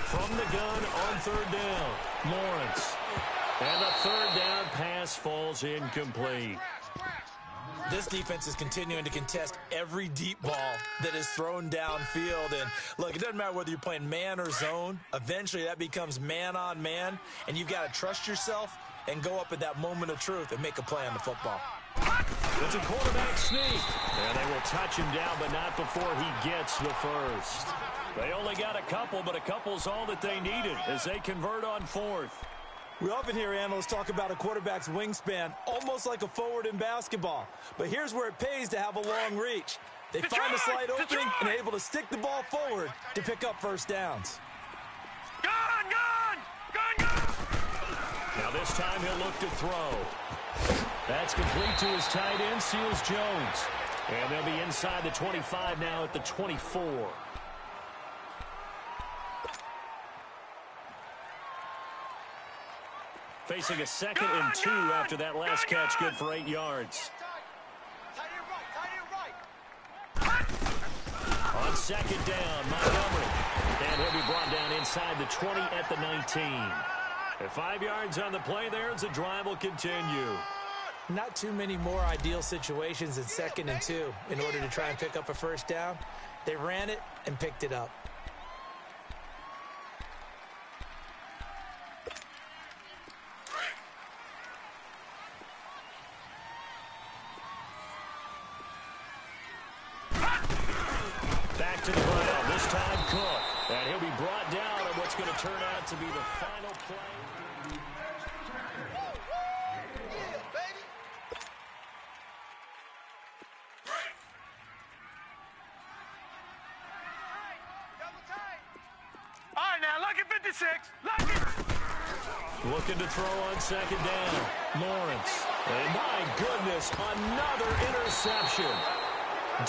A: From the gun on 3rd down, Lawrence. And the 3rd down pass falls incomplete.
B: This defense is continuing to contest every deep ball that is thrown downfield. And look, it doesn't matter whether you're playing man or zone. Eventually that becomes man on man, and you've got to trust yourself and go up at that moment of truth and make a play on the football.
A: It's a quarterback sneak. And they will touch him down, but not before he gets the first. They only got a couple, but a couple's all that they needed as they convert on 4th.
B: We often hear analysts talk about a quarterback's wingspan almost like a forward in basketball. But here's where it pays to have a long reach. They find a slight opening and are able to stick the ball forward to pick up first downs.
C: Gun, gun! Gun, gun!
A: Now this time he'll look to throw. That's complete to his tight end, Seals Jones. And they'll be inside the 25 now at the 24. Facing a 2nd and 2 after that last catch, good for 8 yards.
C: Tight end right.
A: On 2nd down, Montgomery. And he'll be brought down inside the 20 at the 19. At 5 yards on the play there as the drive will continue.
B: Not too many more ideal situations in 2nd and 2 in order to try and pick up a first down. They ran it and picked it up.
A: Back to the ground, this time Cook. And he'll be brought down on what's going to turn out to be the final play.
C: All right, now, lucky 56. Lucky.
A: Looking to throw on 2nd down. Lawrence. And my goodness, another interception.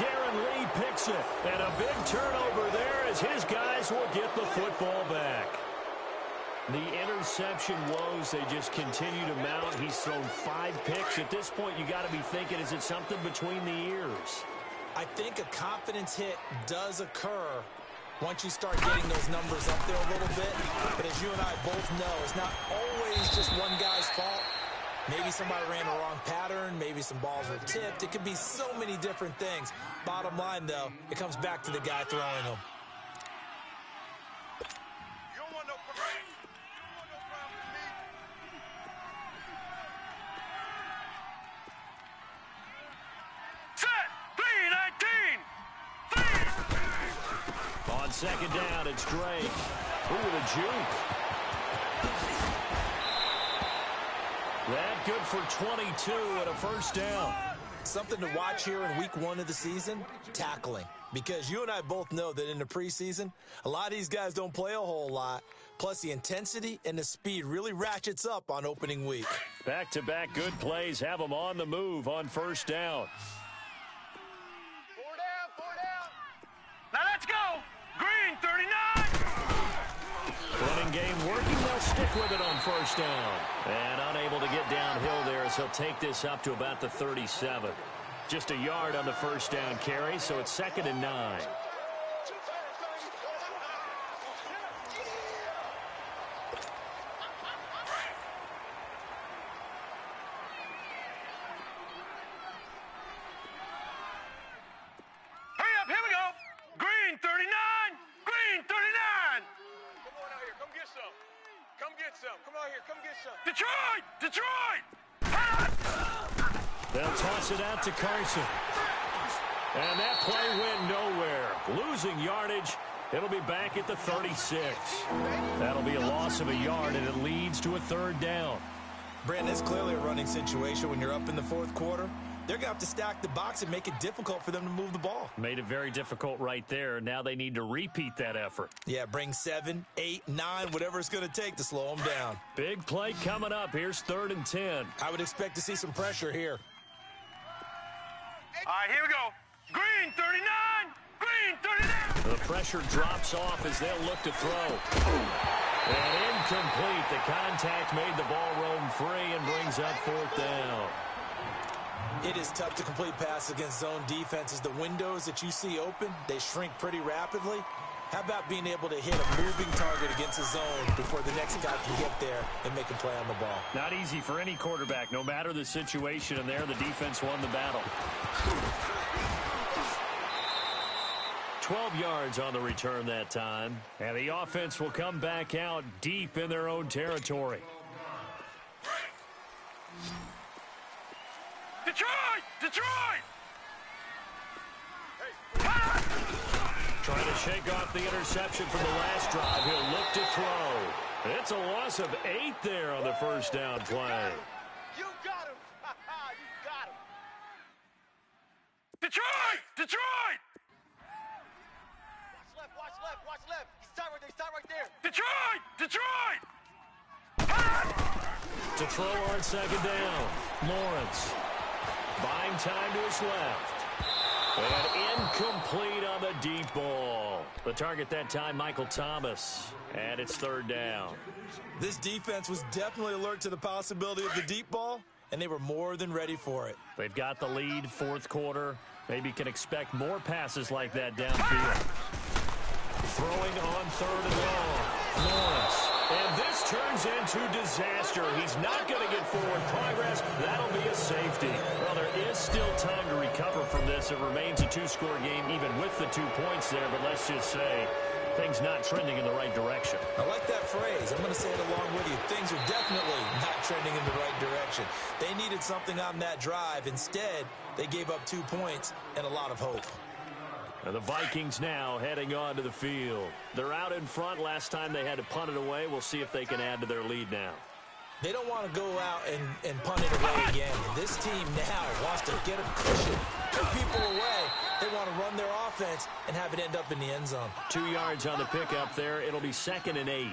A: Darren Lee picks it. And a big turnover there as his guys will get the football back. The interception woes, they just continue to mount. He's thrown 5 picks. At this point, you got to be thinking, is it something between the ears?
B: I think a confidence hit does occur once you start getting those numbers up there a little bit. But as you and I both know, it's not always just one guy's fault. Maybe somebody ran a wrong pattern. Maybe some balls were tipped. It could be so many different things. Bottom line, though, it comes back to the guy throwing them.
C: You don't want no parade. You don't want no problem with me. Set. 3-19. 3.
A: On 2nd down, it's Drake. Ooh, the juke. That good for 22 and a first down.
B: Something to watch here in week 1 of the season, tackling. Because you and I both know that in the preseason, a lot of these guys don't play a whole lot. Plus, the intensity and the speed really ratchets up on opening week.
A: Back-to-back good plays have them on the move on first down.
C: 4 down, 4 down. Now let's go. Green, 39.
A: Running game working, they'll stick with it on first down. And unable to get downhill there as he'll take this up to about the 37. Just a yard on the first down carry, so it's 2nd and 9.
C: Hurry up, here we go. Green, 39. Green, 39. Come on out here, come get some. Come get some. Come out here, come get some. Detroit! Detroit!
A: They'll toss it out to Carson. And that play went nowhere. Losing yardage. It'll be back at the 36. That'll be a loss of a yard, and it leads to a 3rd down.
B: Brandon, it's clearly a running situation when you're up in the 4th quarter. They're going to have to stack the box and make it difficult for them to move the ball.
A: Made it very difficult right there. Now they need to repeat that effort.
B: Yeah, bring 7, 8, 9, whatever it's going to take to slow them down.
A: Big play coming up. Here's 3rd and 10.
B: I would expect to see some pressure here.
C: All right, here we go. Green, 39. Green, 39.
A: The pressure drops off as they'll look to throw. And incomplete. The contact made the ball roam free and brings up 4th down.
B: It is tough to complete passes against zone defenses. The windows that you see open, they shrink pretty rapidly. How about being able to hit a moving target against a zone before the next guy can get there and make a play on the ball?
A: Not easy for any quarterback. No matter the situation, and there the defense won the battle. 12 yards on the return that time. And the offense will come back out deep in their own territory.
C: Detroit! Detroit!
A: Trying to shake off the interception from the last drive. He'll look to throw. It's a loss of 8 there on the first down play.
C: You got him. You got him. Detroit! Detroit! Watch left, watch left, watch left. He's tied right there, he's tied right there. Detroit! Detroit!
A: To throw on second down. Lawrence buying time to his left. And incomplete on the deep ball. The target that time, Michael Thomas. And it's third down.
B: This defense was definitely alert to the possibility of the deep ball, and they were more than ready for it.
A: They've got the lead, fourth quarter. Maybe can expect more passes like that downfield. Throwing on third and long. Lawrence. And this turns into disaster. He's not going to get forward progress. That'll be a safety. Well, there is still time to recover from this. It remains a two-score game even with the 2 points there. But let's just say things not trending in the right direction.
B: I like that phrase. I'm going to say it along with you. Things are definitely not trending in the right direction. They needed something on that drive. Instead, they gave up 2 points and a lot of hope.
A: And the Vikings now heading on to the field. They're out in front. Last time they had to punt it away. We'll see if they can add to their lead now.
B: They don't want to go out and punt it away again. This team now wants to get a cushion, put people away. They want to run their offense and have it end up in the end zone.
A: 2 yards on the pickup there. It'll be 2nd and 8.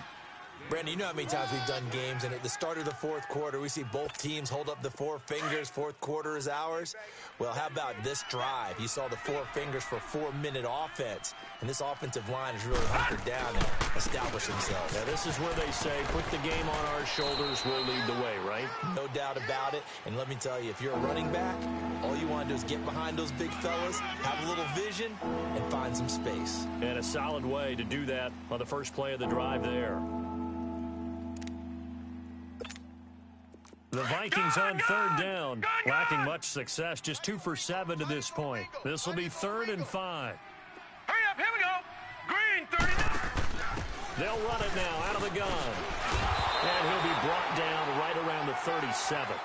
B: Brandon, you know how many times we've done games, and at the start of the fourth quarter, we see both teams hold up the 4 fingers, fourth quarter is ours. Well, how about this drive? You saw the 4 fingers for 4-minute offense, and this offensive line is really hunkered down and established themselves.
A: Now, this is where they say, put the game on our shoulders, we'll lead the way, right?
B: No doubt about it, and let me tell you, if you're a running back, all you want to do is get behind those big fellas, have a little vision, and find some space.
A: And a solid way to do that on the first play of the drive there. The Vikings on third down, lacking much success, just 2 for 7 to this point. This will be 3rd and 5.
C: Hurry up, here we go. Green, 39.
A: They'll run it now out of the gun. And he'll be brought down right around the 37.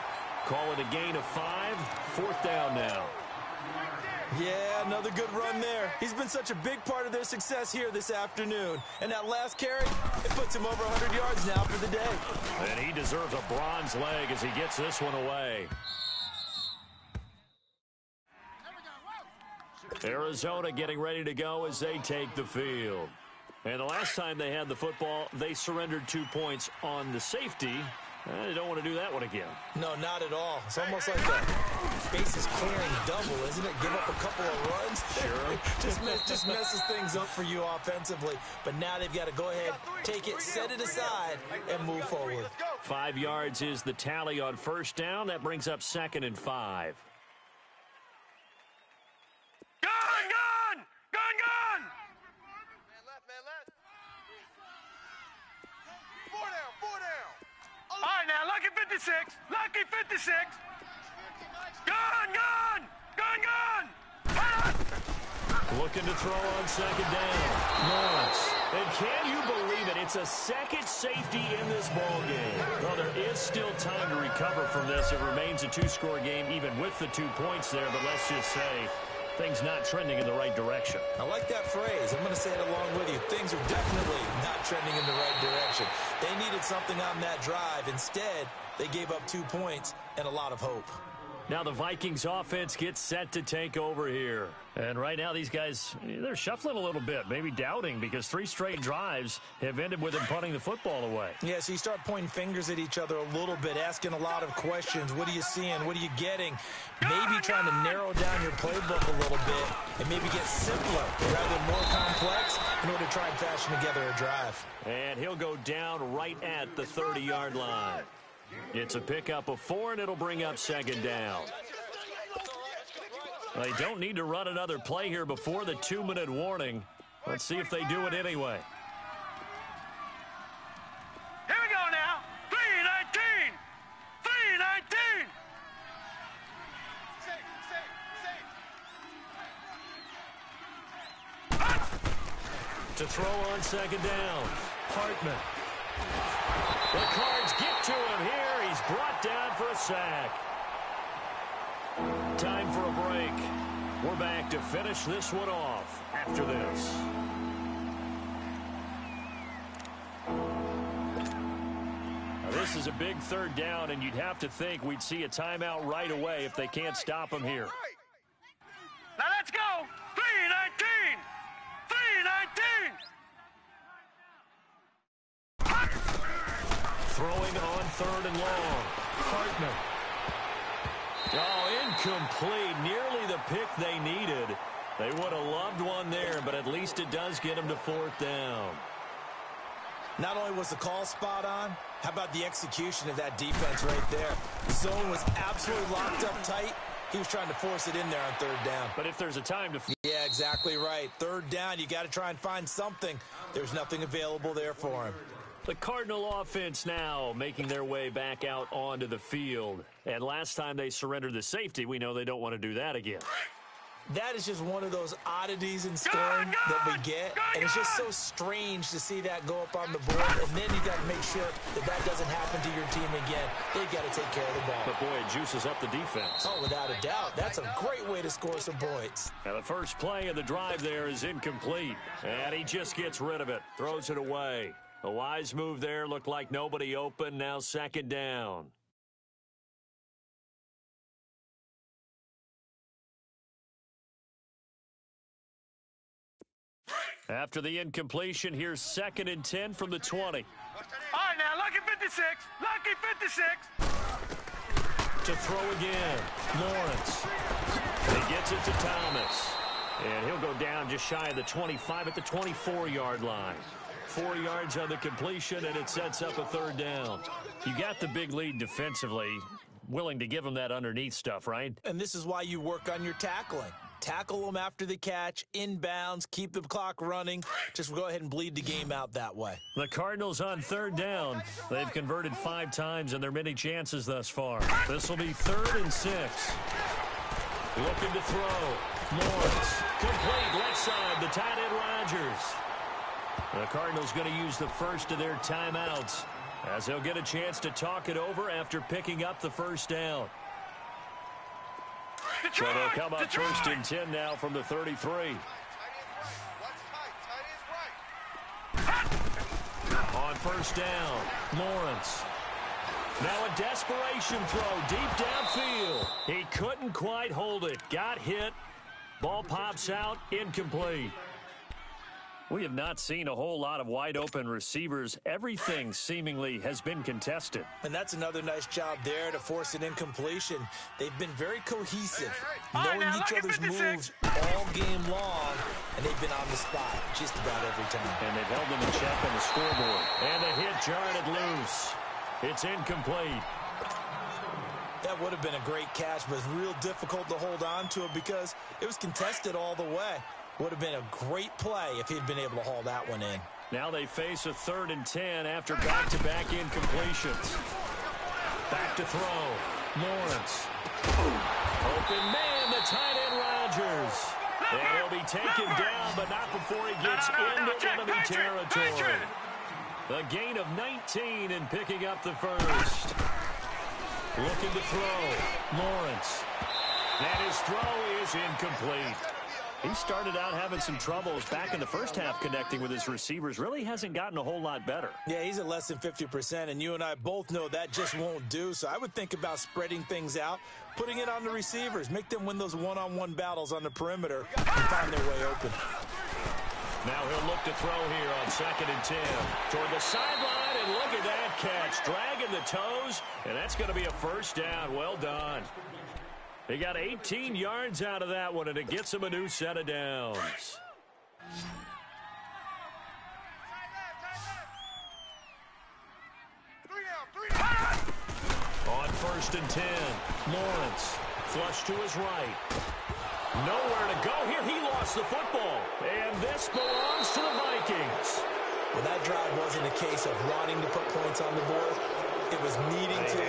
A: Call it a gain of 5, 4th down now.
B: Yeah, another good run there. He's been such a big part of their success here this afternoon. And that last carry, it puts him over 100 yards now for the day.
A: And he deserves a bronze leg as he gets this one away. Arizona getting ready to go as they take the field. And the last time they had the football, they surrendered 2 points on the safety. They don't want to do that one again.
B: No, not at all. It's almost like a bases clearing double, isn't it? Give up a couple of runs.
A: Sure.
B: just messes things up for you offensively. But now they've got to go ahead, take it, set it aside, and move forward.
A: 5 yards is the tally on first down. That brings up 2nd and 5.
C: Gun, gun! Gun, gun! Man left, man left. 4 down, 4 down. All right, now, lucky 56. Lucky 56. Gun, gun! Gun, gun!
A: Looking to throw on second down. Lawrence. And can you believe it? It's a second safety in this ball game. Well, there is still time to recover from this. It remains a 2-score game even with the 2 points there. But let's just say things not trending in the right direction.
B: I like that phrase. I'm going to say it along with you. Things are definitely not trending in the right direction. They needed something on that drive. Instead, they gave up 2 points and a lot of hope.
A: Now the Vikings offense gets set to take over here. And right now these guys, they're shuffling a little bit, maybe doubting, because 3 straight drives have ended with them punting the football away.
B: Yeah, so you start pointing fingers at each other a little bit, asking a lot of questions. What are you seeing? What are you getting? Maybe trying to narrow down your playbook a little bit and maybe get simpler rather than more complex in order to try and fashion together a drive.
A: And he'll go down right at the 30-yard line. It's a pickup of 4, and it'll bring up second down. They don't need to run another play here before the 2-minute warning. Let's see if they do it anyway.
C: Here we go now. 3:19. 3:19.
A: To throw on second down, Hartman. The Cards get to him here. He's brought down for a sack. Time for a break. We're back to finish this one off after this. this is a big third down, and you'd have to think we'd see a timeout right away if they can't stop him here.
C: Now let's go. 3:19. 3:19.
A: Throwing on third and long. Partner. Oh, incomplete. Nearly the pick they needed. They would have loved one there, but at least it does get them to fourth down.
B: Not only was the call spot on, how about the execution of that defense right there? The zone was absolutely locked up tight. He was trying to force it in there on third down.
A: But if there's a time to...
B: Yeah, exactly right. Third down, you got to try and find something. There's nothing available there for him.
A: The Cardinal offense now making their way back out onto the field. And last time they surrendered the safety, we know they don't want to do that again.
B: That is just one of those oddities in scoring that we get. And it's just so strange to see that go up on the board. And then you got to make sure that that doesn't happen to your team again. They've got to take care of the ball.
A: But, boy, it juices up the defense.
B: Oh, without a doubt. That's a great way to score some points.
A: Now, the first play of the drive there is incomplete. And he just gets rid of it, throws it away. A wise move there. Looked like nobody open. Now second down. After the incompletion, here's 2nd and 10 from the 20.
C: All right, now, lucky 56. Lucky 56.
A: To throw again, Lawrence. He gets it to Thomas. And he'll go down just shy of the 25 at the 24-yard line. 4 yards on the completion, and it sets up a third down. You got the big lead defensively. Willing to give them that underneath stuff, right?
B: And this is why you work on your tackling. Tackle them after the catch, inbounds, keep the clock running. Just go ahead and bleed the game out that way.
A: The Cardinals on third down. They've converted 5 times in their many chances thus far. This will be 3rd and 6. Looking to throw. Lawrence. Complete left side. The tight end Rodgers. The Cardinals going to use the first of their timeouts as they'll get a chance to talk it over after picking up the first down. So they'll come up 1st and 10 now from the 33. On first down, Lawrence. Now a desperation throw deep downfield. He couldn't quite hold it. Got hit. Ball pops out. Incomplete. We have not seen a whole lot of wide-open receivers. Everything seemingly has been contested.
B: And that's another nice job there to force an incompletion. They've been very cohesive, knowing each other's moves all game long, and they've been on the spot just about every time.
A: And they've held them in check on the scoreboard. And the hit jarred it loose. It's incomplete.
B: That would have been a great catch, but it's real difficult to hold on to it because it was contested all the way. Would have been a great play if he'd been able to haul that one in.
A: Now they face a 3rd and 10 after back-to-back incompletions. Back to throw. Lawrence. Open man, the tight end Rodgers. And he'll be taken down, but not before he gets into enemy territory. The gain of 19 and picking up the first. Looking to throw. Lawrence. And his throw is incomplete. He started out having some troubles back in the first half connecting with his receivers. Really hasn't gotten a whole lot better.
B: Yeah, he's at less than 50%, and you and I both know that just won't do. So I would think about spreading things out, putting it on the receivers, make them win those one-on-one battles on the perimeter and find their way open.
A: Now he'll look to throw here on 2nd and 10. Toward the sideline, and look at that catch. Dragging the toes, and that's going to be a first down. Well done. He got 18 yards out of that one, and it gets him a new set of downs. On 1st and 10, Lawrence. Flush to his right. Nowhere to go here. He lost the football. And this belongs to the Vikings.
B: Well, that drive wasn't a case of wanting to put points on the board. It was needing to,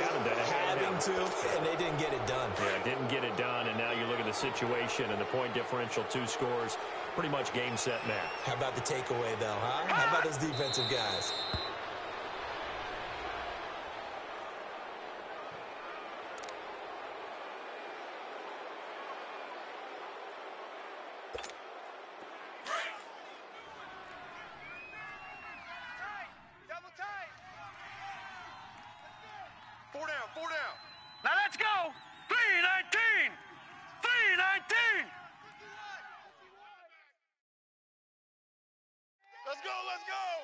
B: having to, and they didn't get it done.
A: Yeah, didn't get it done, and now you look at the situation and the point differential, 2 scores, pretty much game, set, match.
B: How about the takeaway, though, huh? How about those defensive guys?
C: Four down, four down. Now let's go. 319. 319. Let's go, let's go.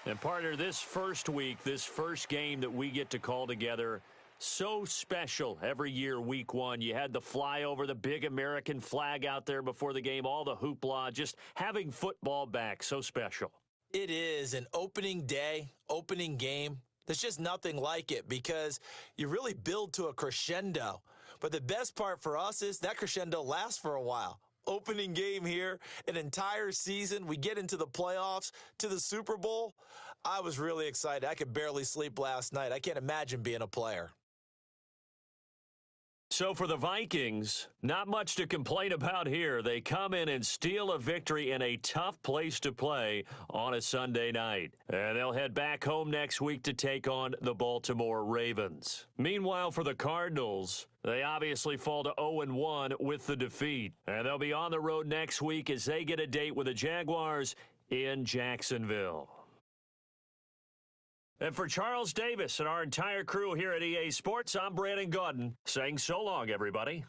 A: And partner, this first week, this first game that we get to call together, so special every year, week one. You had the flyover, the big American flag out there before the game, all the hoopla, just having football back, so special.
B: It is an opening day, opening game. There's just nothing like it because you really build to a crescendo. But the best part for us is that crescendo lasts for a while. Opening game here, an entire season. We get into the playoffs, to the Super Bowl. I was really excited. I could barely sleep last night. I can't imagine being a player.
A: So for the Vikings, not much to complain about here. They come in and steal a victory in a tough place to play on a Sunday night. And they'll head back home next week to take on the Baltimore Ravens. Meanwhile, for the Cardinals, they obviously fall to 0-1 with the defeat. And they'll be on the road next week as they get a date with the Jaguars in Jacksonville. And for Charles Davis and our entire crew here at EA Sports, I'm Brandon Gaudin saying so long, everybody.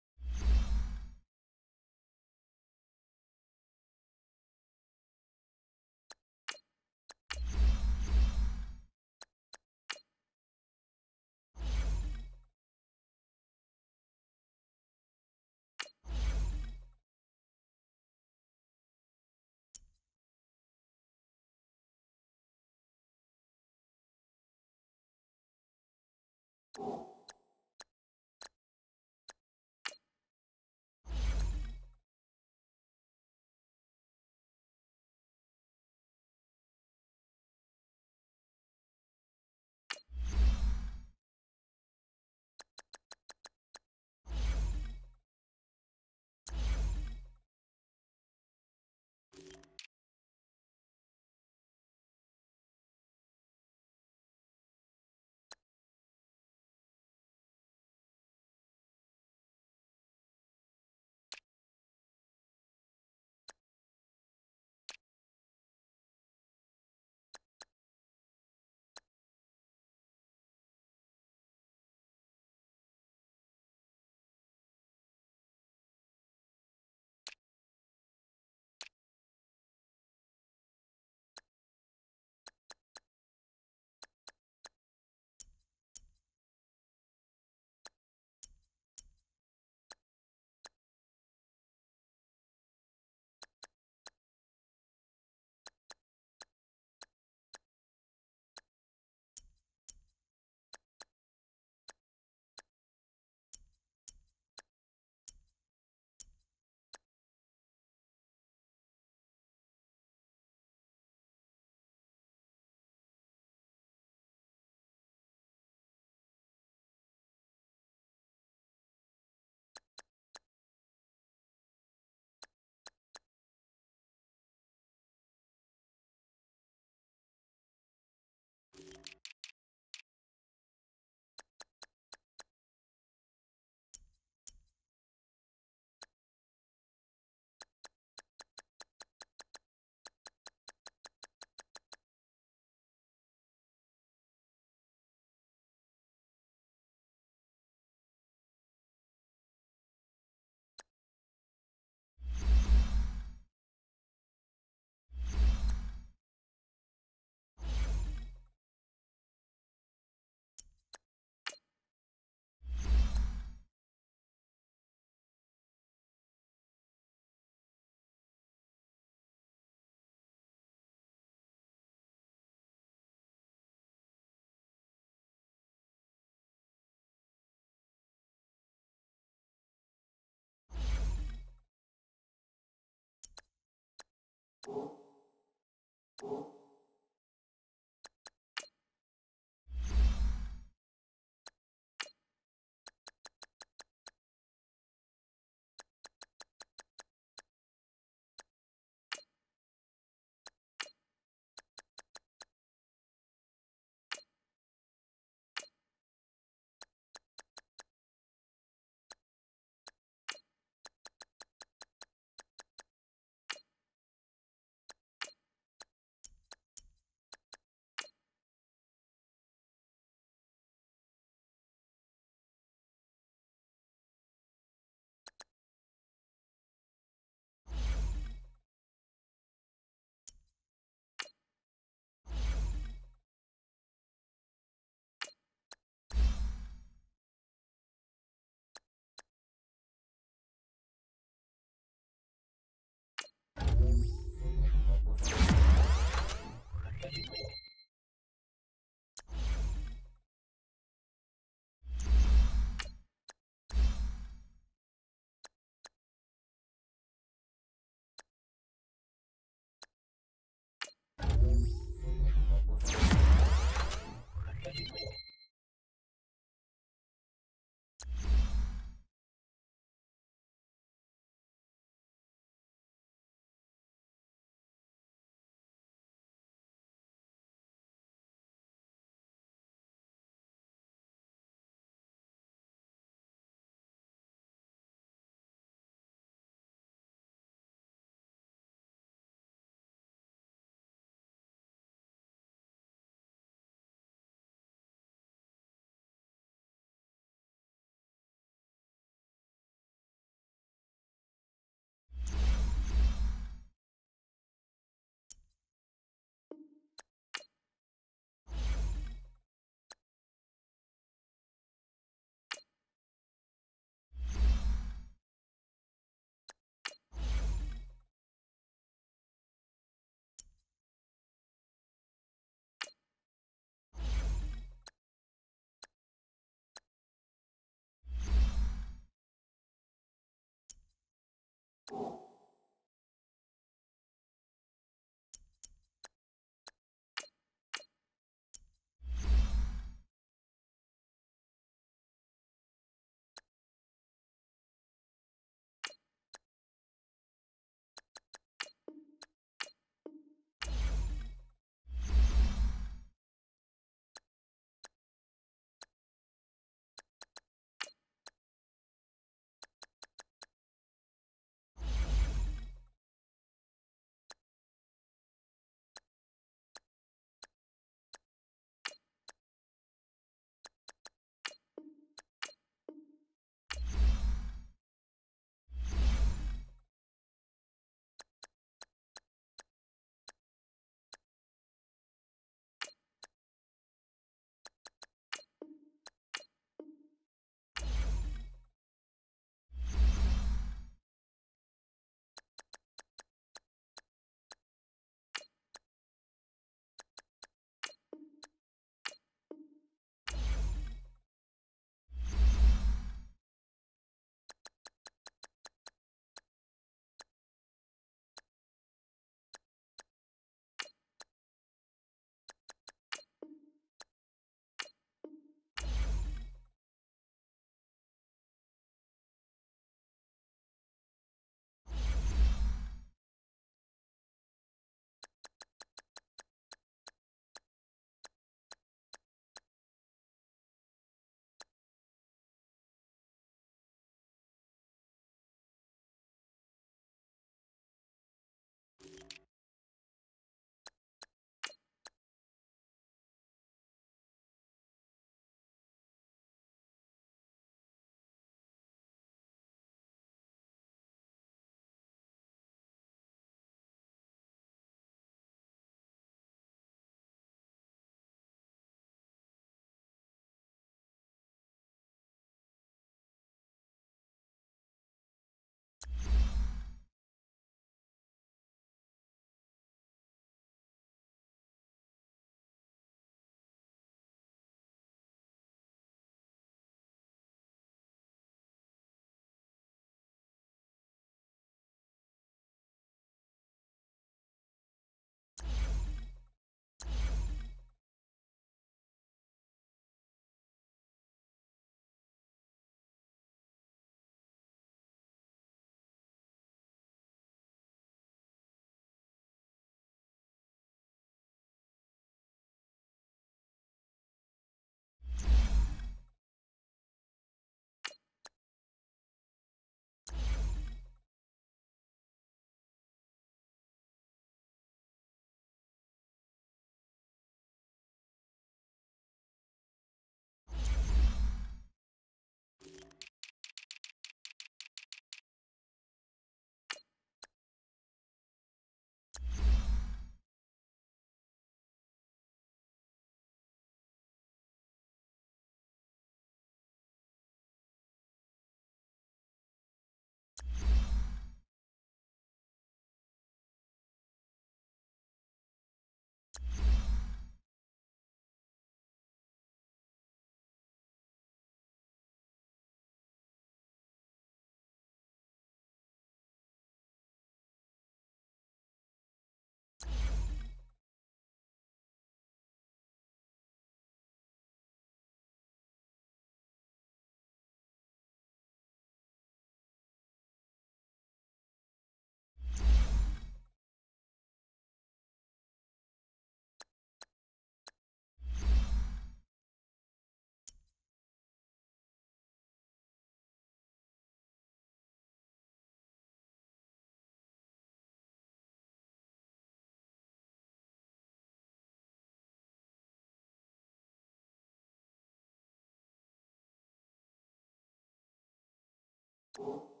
E: You